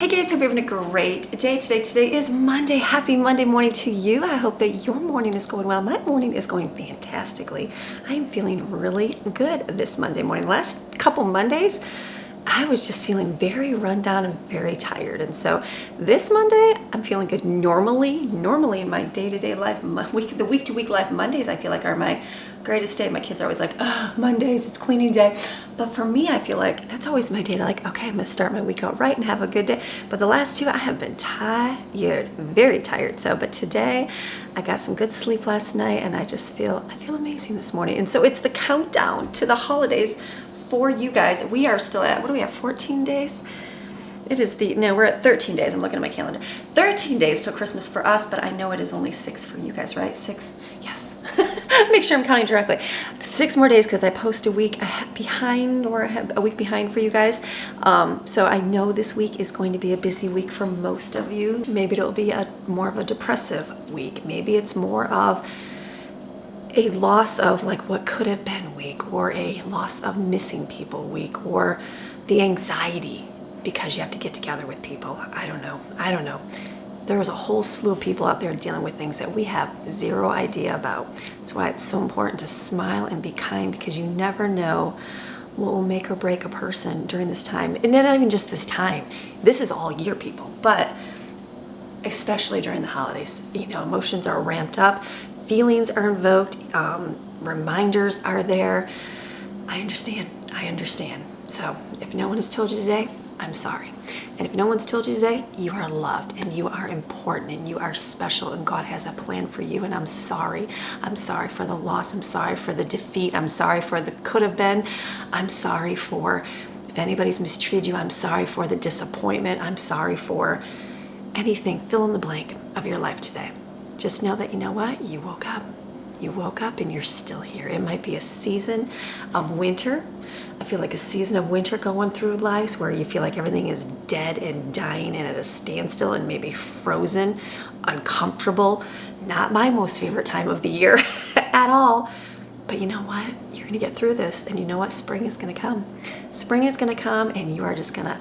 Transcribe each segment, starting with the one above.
Hey guys, hope you're having a great day today. Today is Monday. Happy Monday morning to you. I hope that your morning is going well. My morning is going fantastically. I am feeling really good this Monday morning. Last couple Mondays, I was just feeling very run down and very tired. And so this Monday, I'm feeling good. Normally in my day-to-day life, the week-to-week life, Mondays I feel like are my greatest day. My kids are always like, oh, Mondays, it's cleaning day. But for me, I feel like that's always my day to like, okay, I'm gonna start my week out right and have a good day. But the last two, I have been tired, very tired. But today, I got some good sleep last night and I feel amazing this morning. And so it's the countdown to the holidays for you guys. We are still at, what do we have, 14 days? We're at 13 days. I'm looking at my calendar. 13 days till Christmas for us, but I know it is only 6 for you guys, right? 6, yes. Make sure I'm counting directly. 6 more days because I post a week behind, or I have a week behind for you guys. So I know this week is going to be a busy week for most of you. Maybe it'll be more of a depressive week. Maybe it's more of a loss of like what could have been week, or a loss of missing people week, or the anxiety because you have to get together with people. I don't know. There's a whole slew of people out there dealing with things that we have zero idea about. That's why it's so important to smile and be kind, because you never know what will make or break a person during this time. And not even just this time. This is all year, people. But especially during the holidays, emotions are ramped up, feelings are invoked, reminders are there. I understand. So if no one has told you today, I'm sorry. And if no one's told you today, you are loved and you are important and you are special and God has a plan for you. And I'm sorry. I'm sorry for the loss. I'm sorry for the defeat. I'm sorry for the could have been. I'm sorry for if anybody's mistreated you. I'm sorry for the disappointment. I'm sorry for anything. Fill in the blank of your life today. Just know that, you know what? You woke up. You woke up and you're still here. It might be a season of winter. I feel like a season of winter going through lives where you feel like everything is dead and dying and at a standstill and maybe frozen, uncomfortable. Not my most favorite time of the year at all. But you know what? You're going to get through this. And you know what? Spring is going to come. Spring is going to come and you are just going to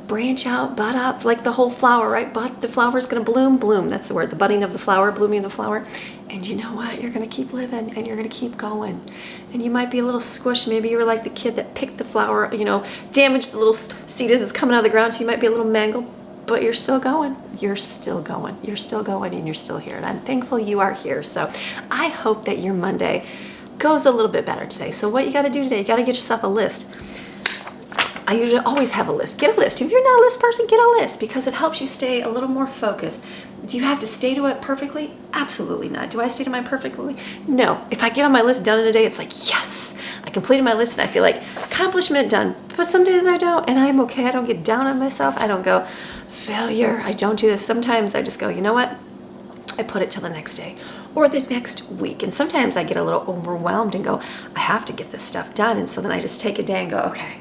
branch out, bud up, like the whole flower, right? But the flower is going to bloom. That's the word, the budding of the flower, blooming of the flower. And you know what? You're going to keep living and you're going to keep going. And you might be a little squished. Maybe you were like the kid that picked the flower, damaged the little seed as it's coming out of the ground. So you might be a little mangled, but you're still going. You're still going and you're still here. And I'm thankful you are here. So I hope that your Monday goes a little bit better today. So what you got to do today, you got to get yourself a list. I usually always have a list. Get a list. If you're not a list person, get a list because it helps you stay a little more focused. Do you have to stay to it perfectly? Absolutely not. Do I stay to mine perfectly? No. If I get on my list done in a day, it's like, yes, I completed my list and I feel like accomplishment done. But some days I don't, and I'm okay. I don't get down on myself. I don't go, failure. I don't do this. Sometimes I just go, you know what? I put it till the next day or the next week. And sometimes I get a little overwhelmed and go, I have to get this stuff done. And so then I just take a day and go, okay,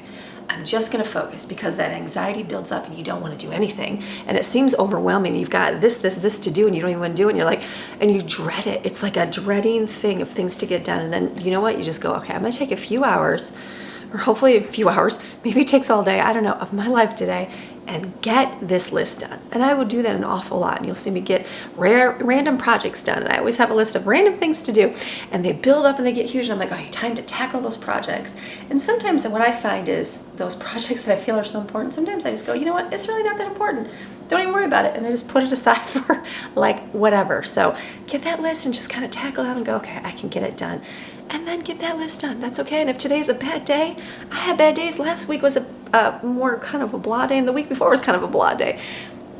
I'm just going to focus, because that anxiety builds up and you don't want to do anything. And it seems overwhelming. You've got this to do and you don't even want to do it. And you're like, and you dread it. It's like a dreading thing of things to get done. And then you know what? You just go, okay, I'm going to take a few hours, or hopefully a few hours, maybe it takes all day, I don't know, of my life today, and get this list done. And I will do that an awful lot. And you'll see me get random projects done. And I always have a list of random things to do. And they build up and they get huge. And I'm like, okay, time to tackle those projects. And sometimes what I find is those projects that I feel are so important, sometimes I just go, you know what, it's really not that important. Don't even worry about it. And I just put it aside for like whatever. So get that list and just kind of tackle it out and go, okay, I can get it done. And then get that list done. That's okay. And if today's a bad day, I had bad days. Last week was a more kind of a blah day, and the week before was kind of a blah day.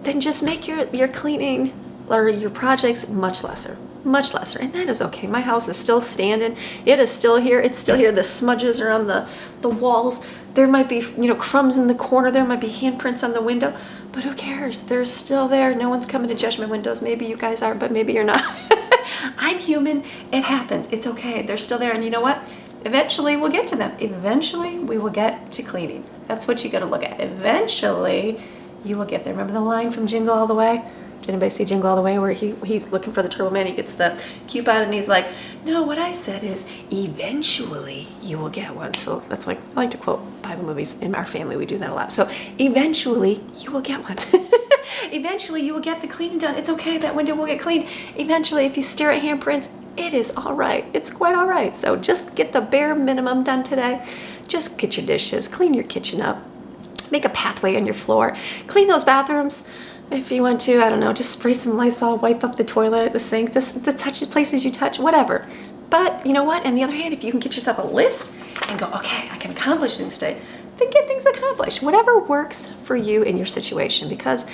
Then just make your cleaning or your projects much lesser. And that is okay. My house is still standing. It is still here. It's still here. The smudges are on the walls. There might be, crumbs in the corner. There might be handprints on the window. But who cares? They're still there. No one's coming to judge my windows. Maybe you guys are, but maybe you're not. I'm human. It happens. It's okay. They're still there. And you know what? Eventually we'll get to them. Eventually we will get to cleaning. That's what you got to look at. Eventually you will get there. Remember the line from Jingle All the Way? Did anybody see Jingle All the Way, where he's looking for the Turbo Man? He gets the coupon and he's like, no, what I said is eventually you will get one. So that's like, I like to quote Bible movies. In our family, we do that a lot. So eventually you will get one. Eventually you will get the cleaning done. It's okay, that window will get cleaned. Eventually, if you stare at handprints, it is all right. It's quite all right. So just get the bare minimum done today. Just get your dishes, clean your kitchen up, make a pathway on your floor, clean those bathrooms. If you want to, I don't know, just spray some Lysol, wipe up the toilet, the sink, just the places you touch, whatever. But you know what? On the other hand, if you can get yourself a list and go, okay, I can accomplish things today, then get things accomplished. Whatever works for you in your situation, because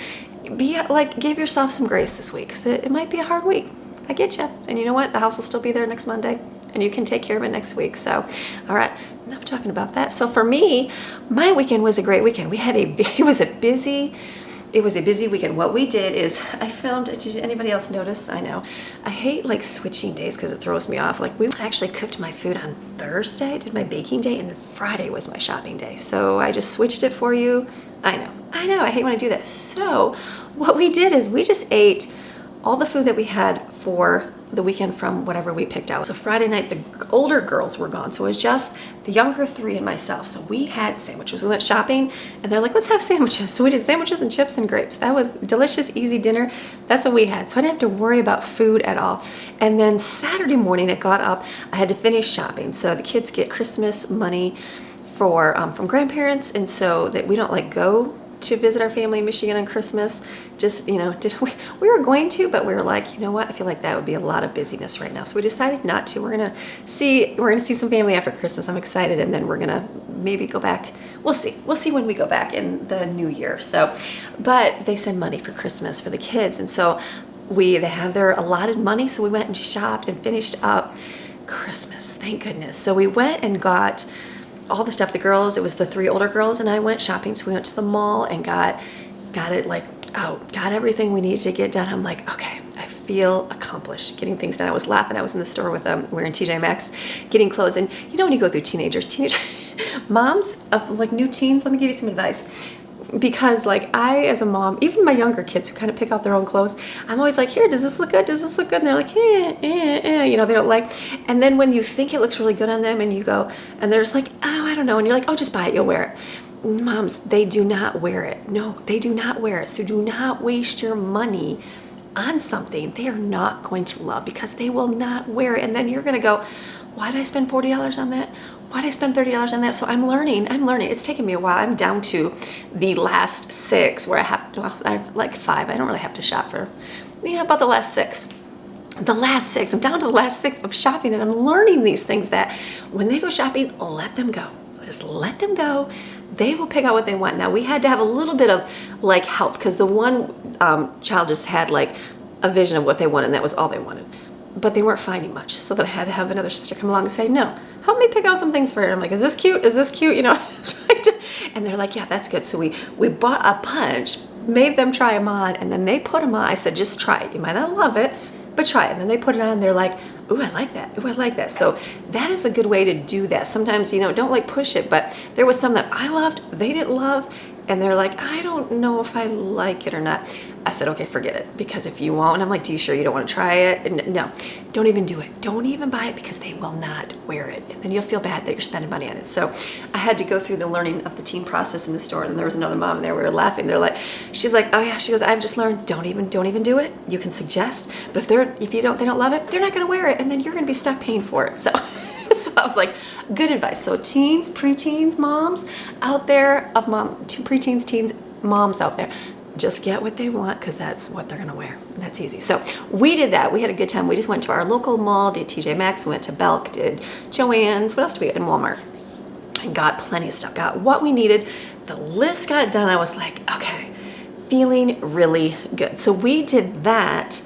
give yourself some grace this week, because it might be a hard week. I get you. And you know what? The house will still be there next Monday, and you can take care of it next week. So, all right, enough talking about that. So for me, my weekend was a great weekend. It was a busy weekend. What we did is I filmed. Did anybody else notice? I know I hate like switching days because it throws me off. Like, we actually cooked my food on Thursday, did my baking day, and then Friday was my shopping day. So I just switched it for you. I know, I hate when I do that. So what we did is we just ate all the food that we had for the weekend from whatever we picked out. So Friday night, the older girls were gone. So it was just the younger three and myself. So we had sandwiches. We went shopping and they're like, let's have sandwiches. So we did sandwiches and chips and grapes. That was delicious, easy dinner. That's what we had. So I didn't have to worry about food at all. And then Saturday morning, I got up, I had to finish shopping. So the kids get Christmas money from grandparents. And so that we don't like go to visit our family in Michigan on Christmas. Just, we were going to, but we were like, you know what? I feel like that would be a lot of busyness right now. So we decided not to. We're gonna see some family after Christmas. I'm excited, and then we're gonna maybe go back. We'll see when we go back in the new year. So, but they send money for Christmas for the kids, and so they have their allotted money. So we went and shopped and finished up Christmas. Thank goodness. So we went and got all the stuff. The girls, it was the three older girls and I went shopping. So we went to the mall and got everything we needed to get done. I'm like, okay, I feel accomplished getting things done. I was laughing. I was in the store with them. We're in TJ Maxx getting clothes. And you know, when you go through teenage moms of like new teens, let me give you some advice. Because like I, as a mom, even my younger kids who kind of pick out their own clothes, I'm always like, here, does this look good? Does this look good? And they're like, they don't like. And then when you think it looks really good on them and you go, and they're just like, oh, I don't know. And you're like, oh, just buy it, you'll wear it. Moms, they do not wear it. No, they do not wear it. So do not waste your money on something they are not going to love, because they will not wear it. And then you're going to go, why did I spend $40 on that? Why did I spend $30 on that? So I'm learning. It's taken me a while. I'm down to the last 6 where I have like 5. I don't really have to shop for, about the last 6. The last 6, I'm down to the last 6 of shopping, and I'm learning these things that when they go shopping, let them go. Just let them go. They will pick out what they want. Now, we had to have a little bit of like help, because the one child just had like a vision of what they wanted, and that was all they wanted. But they weren't finding much, so that I had to have another sister come along and say, no, help me pick out some things for her. I'm like, is this cute? Is this cute? And they're like, yeah, that's good. So we bought a bunch, made them try them on, and then they put them on. I said, just try it. You might not love it, but try it. And then they put it on, and they're like, ooh, I like that. Ooh, I like that. So that is a good way to do that. Sometimes, don't like push it, but there was some that I loved, they didn't love, and they're like, I don't know if I like it or not. I said, okay, forget it, because if you won't, and I'm like, do you sure you don't want to try it? And no, don't even do it. Don't even buy it, because they will not wear it. And then you'll feel bad that you're spending money on it. So I had to go through the learning of the teen process in the store. And there was another mom in there. We were laughing. She's like, oh yeah. She goes, I've just learned, don't even do it. You can suggest, but if they don't love it, they're not going to wear it. And then you're going to be stuck paying for it. So I was like, good advice. So teens, preteens, moms out there preteens, teens, moms out there, just get what they want, because that's what they're gonna wear. That's easy. So we did that. We had a good time. We just went to our local mall, did TJ Maxx, we went to Belk, did Joann's. What else did we get in Walmart? And got plenty of stuff. Got what we needed. The list got done. I was like, okay, feeling really good. So we did that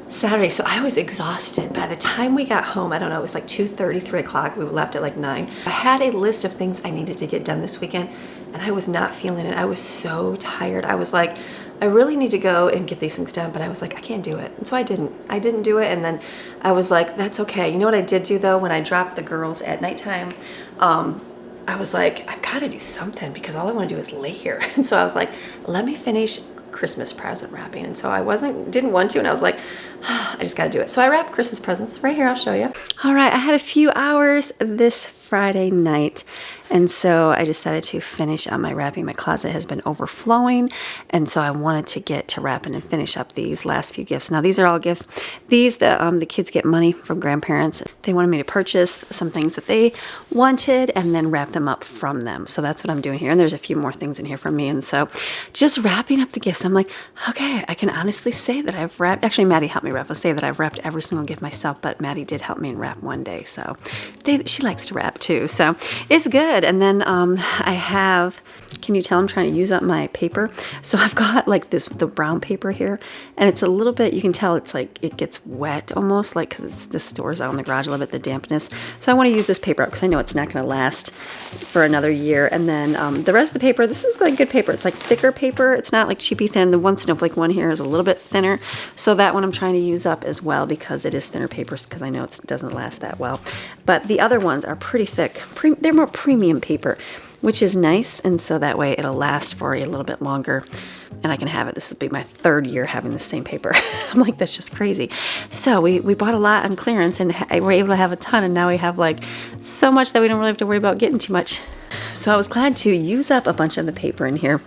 Saturday. So I was exhausted. By the time we got home, I don't know, it was like 2:30, 3 o'clock. We left at like 9. I had a list of things I needed to get done this weekend, and I was not feeling it. I was so tired. I was like, I really need to go and get these things done, but I was like, I can't do it. And so I didn't do it. And then I was like, that's okay. You know what I did do though? When I dropped the girls at nighttime, I was like, I've got to do something, because all I want to do is lay here. And so I was like, let me finish Christmas present wrapping. And so I didn't want to, and I was like, I just got to do it. So I wrapped Christmas presents right here. I'll show you. All right, I had a few hours this Friday night, and so I decided to finish up my wrapping. My closet has been overflowing, and so I wanted to get to wrapping and finish up these last few gifts. Now, these are all gifts. These, the kids get money from grandparents. They wanted me to purchase some things that they wanted and then wrap them up from them. So that's what I'm doing here. And there's a few more things in here from me. And so just wrapping up the gifts, I'm like, okay, I can honestly say that I've wrapped. Actually, Maddie helped me wrap. I'll say that I've wrapped every single gift myself, but Maddie did help me wrap one day. So she likes to wrap too. So it's good. And then I have, can you tell I'm trying to use up my paper? So I've got like the brown paper here, and it's a little bit, you can tell it's like, it gets wet almost, like, because this stores out in the garage a little bit, the dampness. So I want to use this paper up because I know it's not going to last for another year. And then the rest of the paper, this is like good paper. It's like thicker paper. It's not like cheapy thin. The one snowflake one here is a little bit thinner. So that one I'm trying to use up as well because it is thinner paper, because I know it doesn't last that well. But the other ones are pretty thick. They're more premium paper, which is nice. And so that way it'll last for a little bit longer and I can have it. This will be my 3rd year having the same paper. I'm like, that's just crazy. So we bought a lot on clearance and we're able to have a ton. And now we have like so much that we don't really have to worry about getting too much. So I was glad to use up a bunch of the paper in here.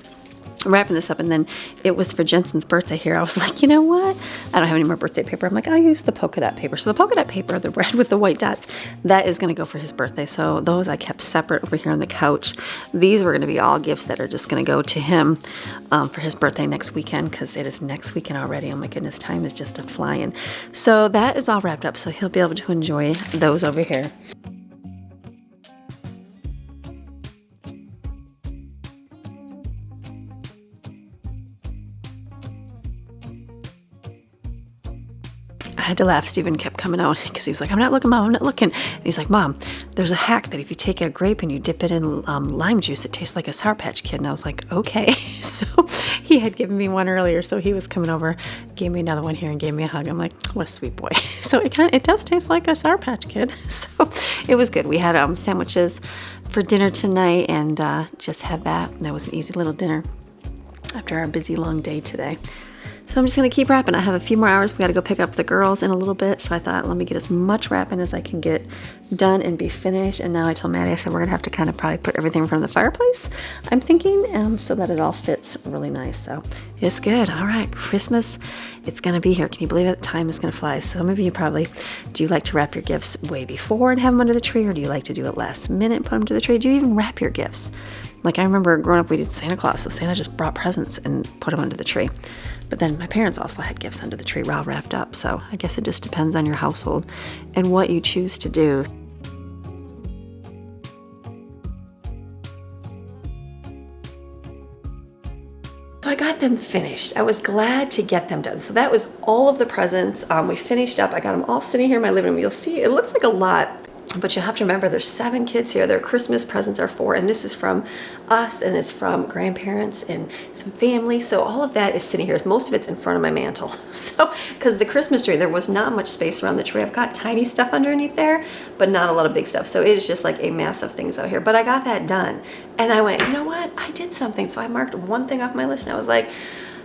Wrapping this up, and then it was for Jensen's birthday here. I was like, you know what? I don't have any more birthday paper. I'm like, I'll use the polka dot paper. So the polka dot paper, the red with the white dots, that is going to go for his birthday. So those I kept separate over here on the couch. These were going to be all gifts that are just going to go to him for his birthday next weekend, because it is next weekend already. Oh my goodness, time is just a-flying. So that is all wrapped up. So he'll be able to enjoy those over here. I had to laugh. Steven kept coming out because he was like, I'm not looking, Mom, I'm not looking. And he's like, Mom, there's a hack that if you take a grape and you dip it in lime juice, it tastes like a Sour Patch Kid. And I was like, okay. So he had given me one earlier. So he was coming over, gave me another one here and gave me a hug. I'm like, what a sweet boy. So it does taste like a Sour Patch Kid. So it was good. We had sandwiches for dinner tonight and just had that. That was an easy little dinner after our busy long day today. So I'm just going to keep wrapping. I have a few more hours. We got to go pick up the girls in a little bit. So I thought, let me get as much wrapping as I can get done and be finished. And now I told Maddie, I said, we're going to have to kind of probably put everything in front of the fireplace, I'm thinking, so that it all fits really nice. So it's good. All right, Christmas, it's going to be here. Can you believe it? Time is going to fly. So some of you probably, do you like to wrap your gifts way before and have them under the tree? Or do you like to do it last minute and put them under the tree? Do you even wrap your gifts? Like I remember growing up, we did Santa Claus. So Santa just brought presents and put them under the tree. But then my parents also had gifts under the tree all wrapped up. So I guess it just depends on your household and what you choose to do. So I got them finished. I was glad to get them done. So that was all of the presents. We finished up. I got them all sitting here in my living room. You'll see it looks like a lot, but you'll have to remember there's 7 kids here. Their Christmas presents are 4, and this is from us, and it's from grandparents and some family. So all of that is sitting here. Most of it's in front of my mantle. So, because the Christmas tree, there was not much space around the tree. I've got tiny stuff underneath there, but not a lot of big stuff. So it is just like a mass of things out here. But I got that done, and I went, you know what? I did something. So I marked one thing off my list, and I was like,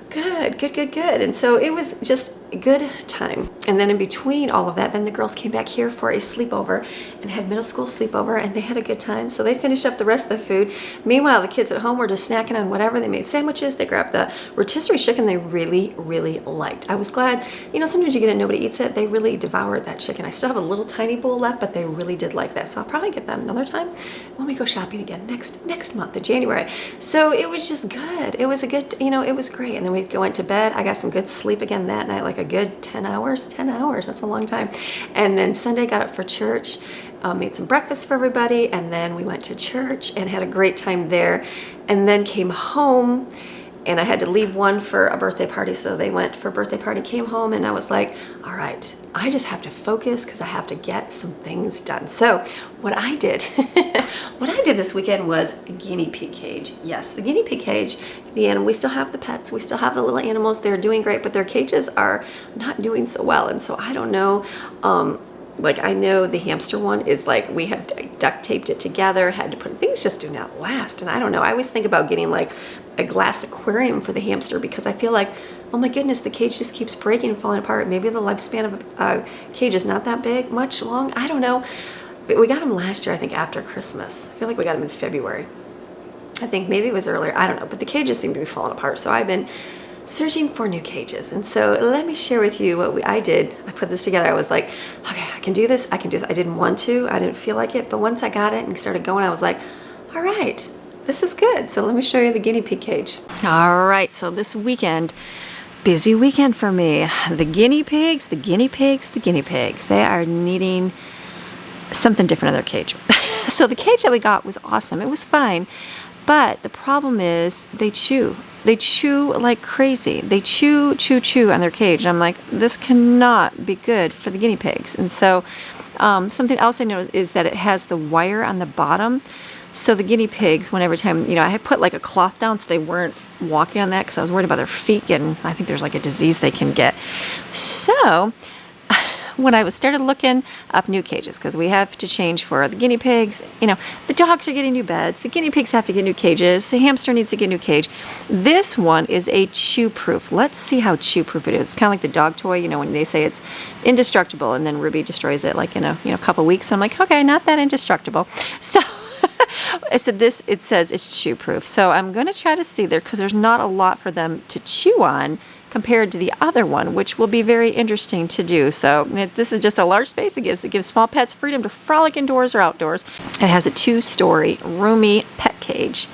good, good, good, good. And so it was just a good time. And then in between all of that, then the girls came back here for a sleepover and had middle school sleepover, and they had a good time. So they finished up the rest of the food. Meanwhile, the kids at home were just snacking on whatever. They made sandwiches. They grabbed the rotisserie chicken they really, really liked. I was glad, you know, sometimes you get it, nobody eats it. They really devoured that chicken. I still have a little tiny bowl left, but they really did like that. So I'll probably get that another time when we go shopping again next month in January. So it was just good. It was a good, you know, it was great. And then we went to bed. I got some good sleep again that night, like a good 10 hours. 10 hours, that's a long time. And then Sunday got up for church, made some breakfast for everybody, and then we went to church and had a great time there, and then came home, and I had to leave one for a birthday party, so they went for a birthday party, came home, and I was like, all right, I just have to focus because I have to get some things done. So what I did, this weekend was a guinea pig cage. Yes, the guinea pig cage, we still have the pets, we still have the little animals, they're doing great, but their cages are not doing so well. And so I don't know, Like, I know the hamster one is like, we had duct taped it together, had to put, things just do not last. And I don't know, I always think about getting like a glass aquarium for the hamster, because I feel like, oh my goodness, the cage just keeps breaking and falling apart. Maybe the lifespan of a cage is not that big, much long, I don't know. But we got him last year, I think after Christmas. I feel like we got him in February. I think maybe it was earlier, I don't know, but the cages seem to be falling apart. So I've been searching for new cages. And so let me share with you what I did. I put this together. I was like, okay, I can do this. I can do this. I didn't want to. I didn't feel like it. But once I got it and started going, I was like, all right, this is good. So let me show you the guinea pig cage. All right. So this weekend, busy weekend for me. The guinea pigs, the guinea pigs, the guinea pigs. They are needing something different in their cage. So the cage that we got was awesome. It was fine. But the problem is they chew. They chew like crazy. They chew on their cage. And I'm like, this cannot be good for the guinea pigs. And so something else I noticed is that it has the wire on the bottom. So the guinea pigs, whenever time, I had put like a cloth down so they weren't walking on that, because I was worried about their feet getting, I think there's like a disease they can get. So when I started looking up new cages, because we have to change for the guinea pigs, the dogs are getting new beds, the guinea pigs have to get new cages, the hamster needs to get a new cage. This one is a chew-proof. Let's see how chew-proof it is. It's kind of like the dog toy, when they say it's indestructible, and then Ruby destroys it like in a couple weeks. I'm like, okay, not that indestructible. So it says it's chew-proof. So I'm going to try to see there, because there's not a lot for them to chew on compared to the other one, which will be very interesting to do. So this is just a large space it gives small pets freedom to frolic indoors or outdoors. It has a 2-story roomy pet cage.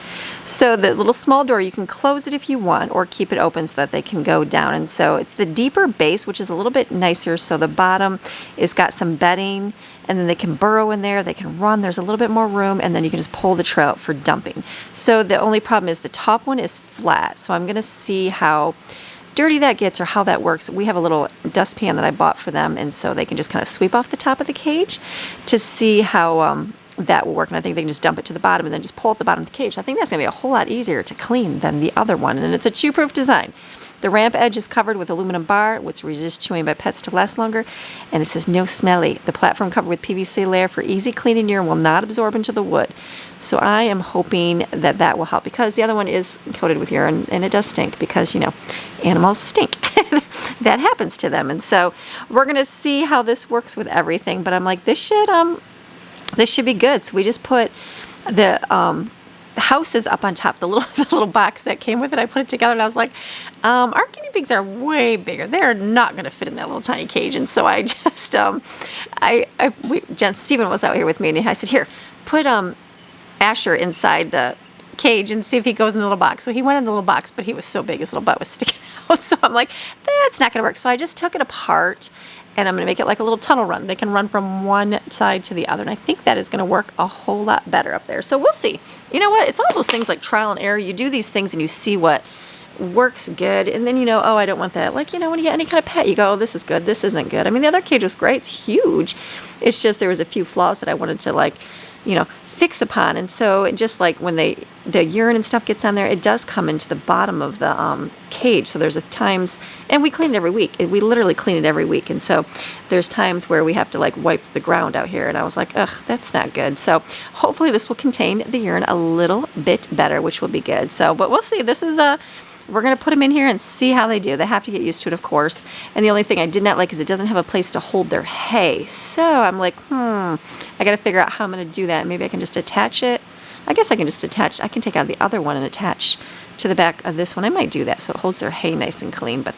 So the little small door, you can close it if you want, or keep it open so that they can go down. And so it's the deeper base, which is a little bit nicer. So the bottom is got some bedding, and then they can burrow in there, they can run, there's a little bit more room, and then you can just pull the trail out for dumping. So the only problem is the top one is flat. So I'm gonna see how dirty that gets, or how that works. We have a little dustpan that I bought for them, and so they can just kind of sweep off the top of the cage to see how that will work. And I think they can just dump it to the bottom and then just pull at the bottom of the cage. I think that's gonna be a whole lot easier to clean than the other one, and it's a chew-proof design. The ramp edge is covered with aluminum bar, which resists chewing by pets to last longer, and it says no smelly. The platform covered with PVC layer for easy cleaning, urine will not absorb into the wood. So I am hoping that that will help, because the other one is coated with urine, and it does stink, because animals stink. That happens to them. And so we're gonna see how this works with everything, but I'm like, this should be good. So we just put the houses up on top, the little box that came with it. I put it together, and I was like, our guinea pigs are way bigger. They're not going to fit in that little tiny cage. And so I just, Stephen was out here with me, and I said, here, put Asher inside the cage and see if he goes in the little box. So he went in the little box, but he was so big, his little butt was sticking out. So I'm like, that's not going to work. So I just took it apart, and I'm going to make it like a little tunnel run. They can run from one side to the other, and I think that is going to work a whole lot better up there. So we'll see. You know what? It's all those things like trial and error. You do these things and you see what works good, and then oh, I don't want that. Like, when you get any kind of pet, you go, oh, this is good, this isn't good. I mean, the other cage was great. It's huge. It's just there was a few flaws that I wanted to fix upon. And so just like when the urine and stuff gets on there, it does come into the bottom of the cage. So there's times, and we clean it every week. We literally clean it every week. And so there's times where we have to wipe the ground out here. And I was like, ugh, that's not good. So hopefully this will contain the urine a little bit better, which will be good. So, but we'll see. This is we're going to put them in here and see how they do. They have to get used to it, of course. And the only thing I did not like is it doesn't have a place to hold their hay. So I'm like, I got to figure out how I'm going to do that. Maybe I can just attach it. I guess I can just attach. I can take out the other one and attach to the back of this one. I might do that so it holds their hay nice and clean. But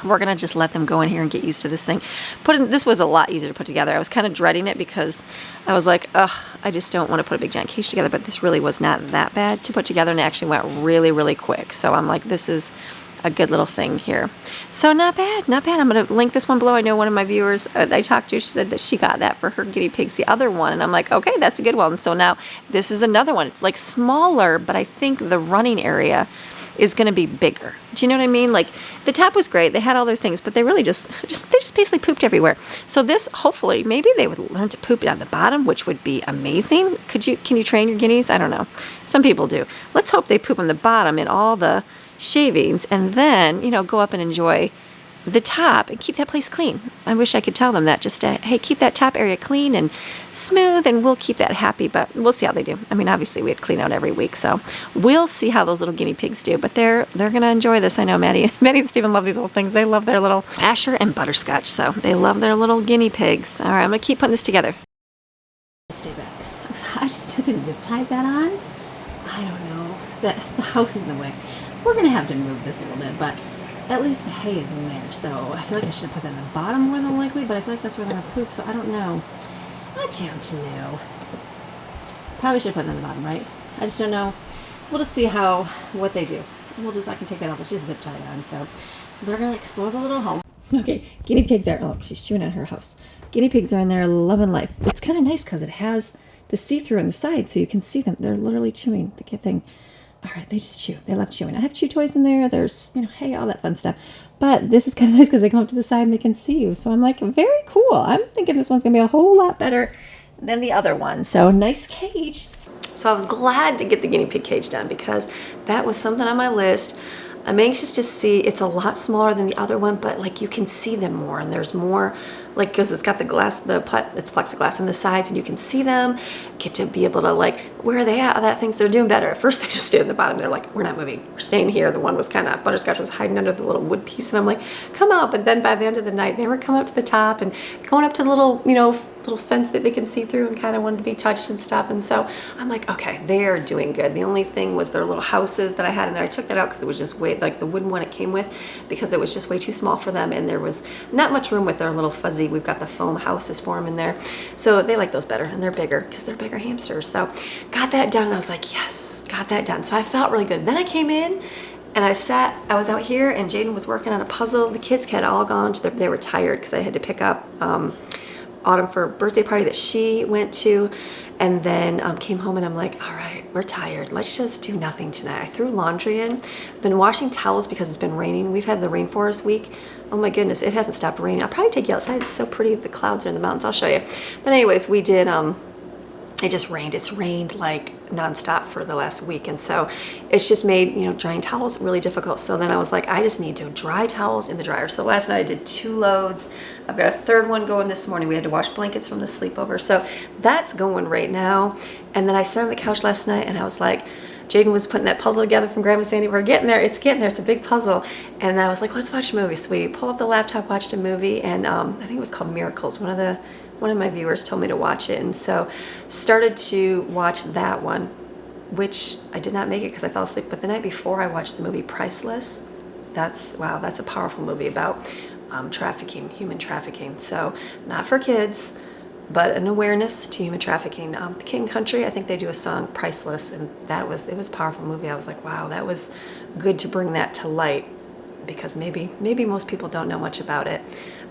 we're going to just let them go in here and get used to this thing. This was a lot easier to put together. I was kind of dreading it, because I was like, ugh, I just don't want to put a big giant cage together. But this really was not that bad to put together, and it actually went really, really quick. So I'm like, this is a good little thing here. So not bad, not bad. I'm going to link this one below. I know one of my viewers I talked to, she said that she got that for her guinea pigs, the other one. And I'm like, okay, that's a good one. So now this is another one. It's smaller, but I think the running area is going to be bigger. Do you know what I mean? The top was great. They had all their things, but they really just basically pooped everywhere. So this, hopefully, maybe they would learn to poop down the bottom, which would be amazing. Can you train your guineas? I don't know. Some people do. Let's hope they poop on the bottom in all the shavings, and then, go up and enjoy the top and keep that place clean. I wish I could tell them that, just to, hey, keep that top area clean and smooth, and we'll keep that happy, but we'll see how they do. I mean, obviously we have to clean out every week, so we'll see how those little guinea pigs do, but they're going to enjoy this. I know Maddie and Stephen love these little things. They love their little Asher and Butterscotch, so they love their little guinea pigs. All right, I'm going to keep putting this together. Stay back. I just didn't zip tie that on. I don't know. The house is in the way. We're going to have to move this a little bit, but at least the hay is in there, so I feel like I should have put that in the bottom more than likely, but I feel like that's where they're going to poop, so I don't know. I don't know. Probably should have put that in the bottom, right? I just don't know. We'll just see what they do. I can take that off. It's just zip tied on, so they're going to explore the little home. Okay, guinea pigs are, oh, she's chewing on her house. Guinea pigs are in there loving life. It's kind of nice because it has the see-through on the side, so you can see them. They're literally chewing the kid thing. All right, they just chew. They love chewing. I have chew toys in there. There's, hay, all that fun stuff. But this is kind of nice because they come up to the side and they can see you. So I'm like, very cool. I'm thinking this one's going to be a whole lot better than the other one. So nice cage. So I was glad to get the guinea pig cage done because that was something on my list. I'm anxious to see. It's a lot smaller than the other one, but like you can see them more, and there's more, like, because it's got the glass, it's plexiglass on the sides, and you can see them. Get to be able to, like, where are they at? That things they're doing better. At first they just stayed in the bottom. They're like, we're not moving. We're staying here. The one was kind of, Butterscotch was hiding under the little wood piece, and I'm like, come up. And then by the end of the night, they were coming up to the top and going up to the little, little fence that they can see through and kind of wanted to be touched and stuff. And so I'm like, okay, they're doing good. The only thing was their little houses that I had in there. I took that out because it was just way, like the wooden one it came with, because it was just way too small for them, and there was not much room with their little fuzzy, we've got the foam houses for them in there. So they like those better, and they're bigger because they're bigger hamsters. So got that done, and I was like, yes, got that done. So I felt really good. Then I came in and I was out here, and Jaden was working on a puzzle. The kids had all gone to they were tired because I had to pick up Autumn for a birthday party that she went to, and then came home, and I'm like, all right, we're tired. Let's just do nothing tonight. I threw laundry in. I've been washing towels because it's been raining. We've had the rainforest week. Oh my goodness, it hasn't stopped raining. I'll probably take you outside. It's so pretty. The clouds are in the mountains. I'll show you. But anyways, we did, it just rained. It's rained like nonstop for the last week. And so it's just made, drying towels really difficult. So then I was like, I just need to dry towels in the dryer. So last night I did 2 loads. I've got a 3rd one going this morning. We had to wash blankets from the sleepover. So that's going right now. And then I sat on the couch last night, and I was like, Jaden was putting that puzzle together from Grandma Sandy. We're getting there. It's getting there. It's a big puzzle. And I was like, let's watch a movie. So we pulled up the laptop, watched a movie, and I think it was called Miracles. One of my viewers told me to watch it, and so started to watch that one, which I did not make it because I fell asleep. But the night before, I watched the movie Priceless. That's a powerful movie about trafficking, human trafficking. So not for kids, but an awareness to human trafficking. The King Country, I think they do a song, Priceless, and it was a powerful movie. I was like, wow, that was good to bring that to light, because maybe most people don't know much about it.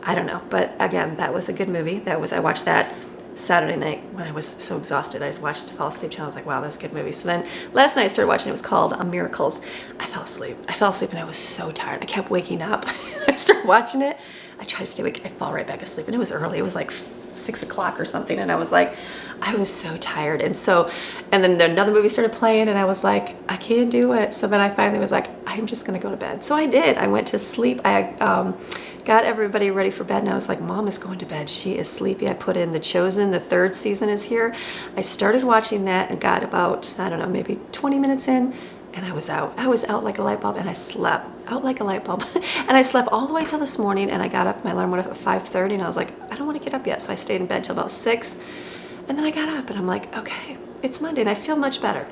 I don't know, but again, that was a good movie. I watched that Saturday night when I was so exhausted. I just watched it, fell asleep, and I was like, wow, that's a good movie. So then last night I started watching, it was called Miracles. I fell asleep, and I was so tired. I kept waking up. I started watching it. I tried to stay awake. I fall right back asleep, and it was early. It was like 6 o'clock or something, and I was like, I was so tired. And then another movie started playing, and I was like, I can't do it. So then I finally was like, I'm just gonna go to bed. So I did. I went to sleep. I got everybody ready for bed, and I was like, Mom is going to bed. She is sleepy. I put in The Chosen. The 3rd season is here. I started watching that and got about, I don't know, maybe 20 minutes in, and I was out. I was out like a light bulb, and I slept out like a light bulb. And I slept all the way till this morning, and I got up. My alarm went up at 5:30, and I was like, I don't want to get up yet. So I stayed in bed till about 6, and then I got up, and I'm like, okay, it's Monday, and I feel much better.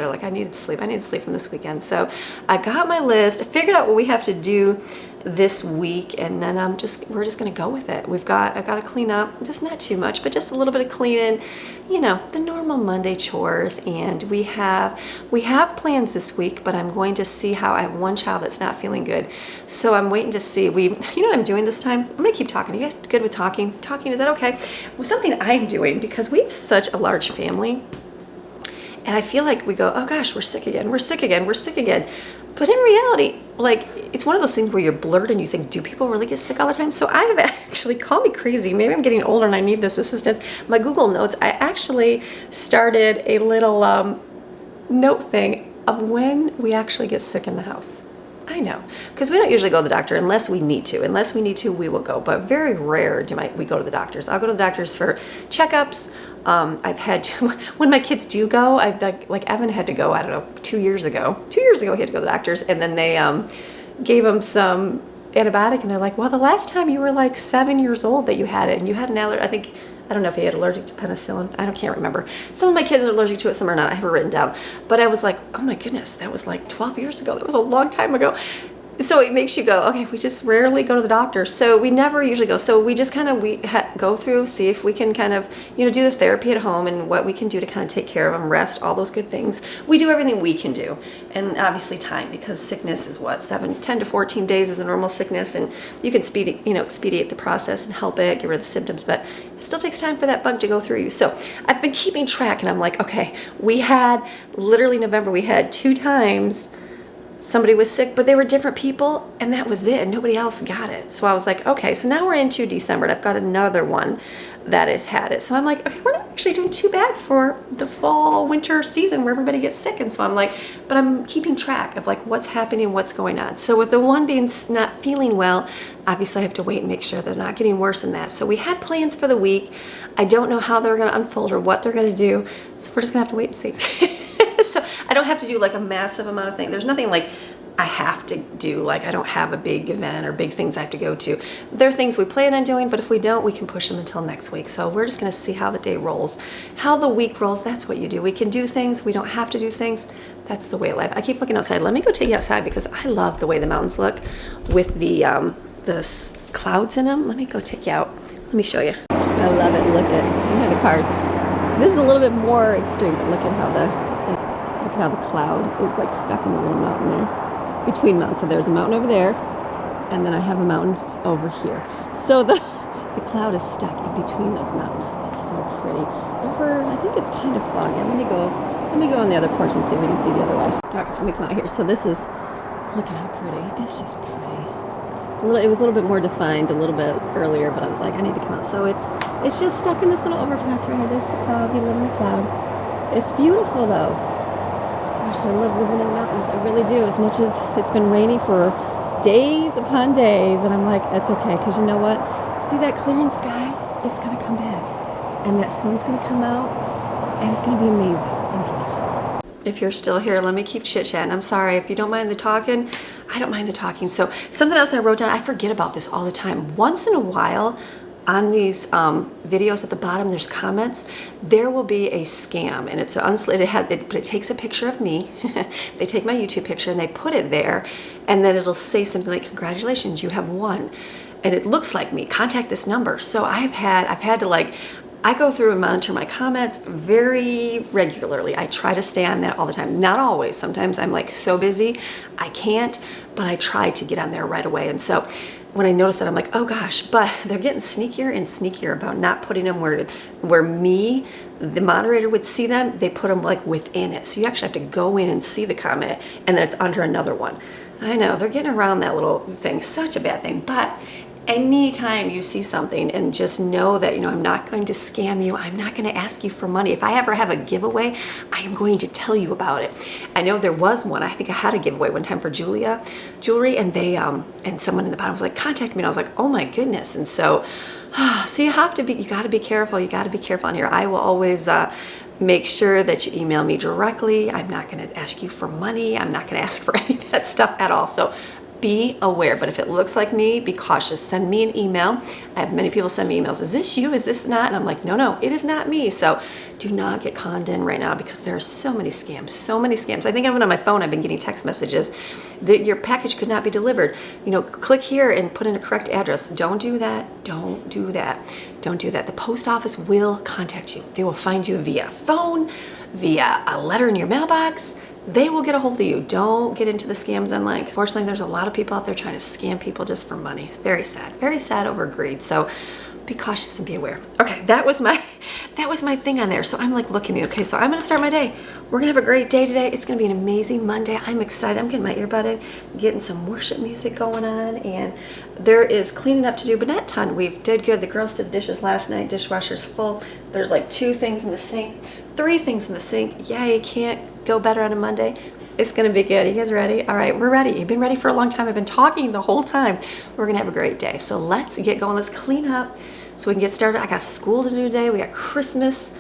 Like I needed sleep. I needed sleep from this weekend. So I got my list. I figured out what we have to do this week, and then we're just gonna go with it. I gotta clean up, just not too much, but just a little bit of cleaning, the normal Monday chores. And we have plans this week, but I'm going to see how. I have one child that's not feeling good, so I'm waiting to see. You know what I'm doing this time? I'm gonna keep talking. Are you guys good with talking? Is that okay? Well, something I'm doing, because we have such a large family, and I feel like we go, oh gosh, we're sick again. But in reality, like, it's one of those things where you're blurred and you think, do people really get sick all the time? So I have actually, call me crazy, maybe I'm getting older and I need this assistance. My Google Notes, I actually started a little note thing of when we actually get sick in the house. I know, because we don't usually go to the doctor unless we need to. Unless we need to, we will go, but very rare do we go to the doctors. I'll go to the doctors for checkups. I've had to, when my kids do go, like Evan had to go, I don't know, 2 years ago. 2 years ago he had to go to the doctors, and then they gave him some antibiotic, and they're like, well, the last time you were like 7 years old that you had it, and you had an allergy. I don't know if he had allergic to penicillin. I can't remember. Some of my kids are allergic to it, some are not. I have it written down. But I was like, oh my goodness, that was like 12 years ago. That was a long time ago. So it makes you go, okay, we just rarely go to the doctor. So we never usually go. So we just kind of, go through, see if we can kind of, do the therapy at home and what we can do to kind of take care of them, rest, all those good things. We do everything we can do. And obviously time, because sickness is what, 10 to 14 days is a normal sickness. And you can expedite the process and help it, get rid of the symptoms. But it still takes time for that bug to go through you. So I've been keeping track, and I'm like, okay, we had, literally November, we had 2 times somebody was sick, but they were different people, and that was it, and nobody else got it. So I was like, okay, so now we're into December, and I've got another one that has had it. So I'm like, okay, we're not actually doing too bad for the fall, winter season where everybody gets sick. And so I'm like, but I'm keeping track of like what's happening, what's going on. So with the one being not feeling well, obviously I have to wait and make sure they're not getting worse than that. So we had plans for the week. I don't know how they're going to unfold or what they're going to do. So we're just going to have to wait and see. So I don't have to do like a massive amount of things. There's nothing like I have to do, like I don't have a big event or big things I have to go to. There are things we plan on doing, but if we don't, we can push them until next week. So we're just gonna see how the day rolls, how the week rolls. That's what you do. We can do things, we don't have to do things. That's the way of life. I keep looking outside. Let me go take you outside because I love the way the mountains look with the clouds in them. Let me go take you out. Let me show you. I love it. Look at the cars. This is a little bit more extreme, but look at how the cloud is like stuck in the little mountain there, between mountains. So there's a mountain over there, and then I have a mountain over here. So the cloud is stuck in between those mountains. It's so pretty. I think it's kind of foggy. Let me go on the other porch and see if we can see the other way. All right, let me come out here. So this is, look at how pretty. It's just pretty. It was a little bit more defined a little bit earlier, but I was like, I need to come out. So it's just stuck in this little overpass right here. This is the cloud. You live in the cloud. It's beautiful though. Gosh, I love living in the mountains. I really do. As much as it's been rainy for days upon days, and I'm like, it's okay, because you know what? See that clearing sky? It's going to come back, and that sun's going to come out, and it's going to be amazing and beautiful. If you're still here, let me keep chit-chatting. I'm sorry. If you don't mind the talking, I don't mind the talking. So something else I wrote down, I forget about this all the time. Once in a while, on these videos at the bottom, there's comments. There will be a scam, and it's but it takes a picture of me. They take my YouTube picture and they put it there, and then it'll say something like, "Congratulations, you have won," and it looks like me. Contact this number. So I've had to like. I go through and monitor my comments very regularly. I try to stay on that all the time. Not always. Sometimes I'm like so busy, I can't, but I try to get on there right away. And so when I notice that, I'm like, oh gosh, but they're getting sneakier and sneakier about not putting them where me, the moderator, would see them. They put them like within it. So you actually have to go in and see the comment, and then it's under another one. I know, they're getting around that little thing. Such a bad thing. But anytime you see something, and just know that, I'm not going to scam you. I'm not going to ask you for money. If I ever have a giveaway, I am going to tell you about it. I know there was one. I think I had a giveaway one time for Julia jewelry, and they and someone in the bottom was like, contact me, and I was like, oh my goodness. And so you got to be careful. You got to be careful on here. I will always make sure that you email me directly. I'm not going to ask you for money. I'm not going to ask for any of that stuff at all. So be aware. But if it looks like me, be cautious. Send me an email. I have many people send me emails. Is this you? Is this not? And I'm like, no, it is not me. So do not get conned in right now, because there are so many scams, so many scams. I think even on my phone, I've been getting text messages that your package could not be delivered. Click here and put in a correct address. Don't do that. Don't do that. Don't do that. The post office will contact you. They will find you via phone, via a letter in your mailbox. They will get a hold of you. Don't get into the scams online. Fortunately, there's a lot of people out there trying to scam people just for money. Very sad over greed. So be cautious and be aware. Okay, that was my thing on there. So I'm like looking at, okay, so I'm gonna start my day. We're gonna have a great day today. It's gonna be an amazing Monday. I'm excited. I'm getting my earbud in, getting some worship music going on, and there is cleaning up to do, but not a ton. We did good. The girls did the dishes last night. Dishwasher's full. There's like 2 things in the sink, 3 things in the sink. Yeah, you can't go better on a Monday. It's gonna be good. You guys ready? All right, we're ready. You've been ready for a long time. I've been talking the whole time. We're gonna have a great day. So let's get going. Let's clean up so we can get started. I got school to do today. We got Christmas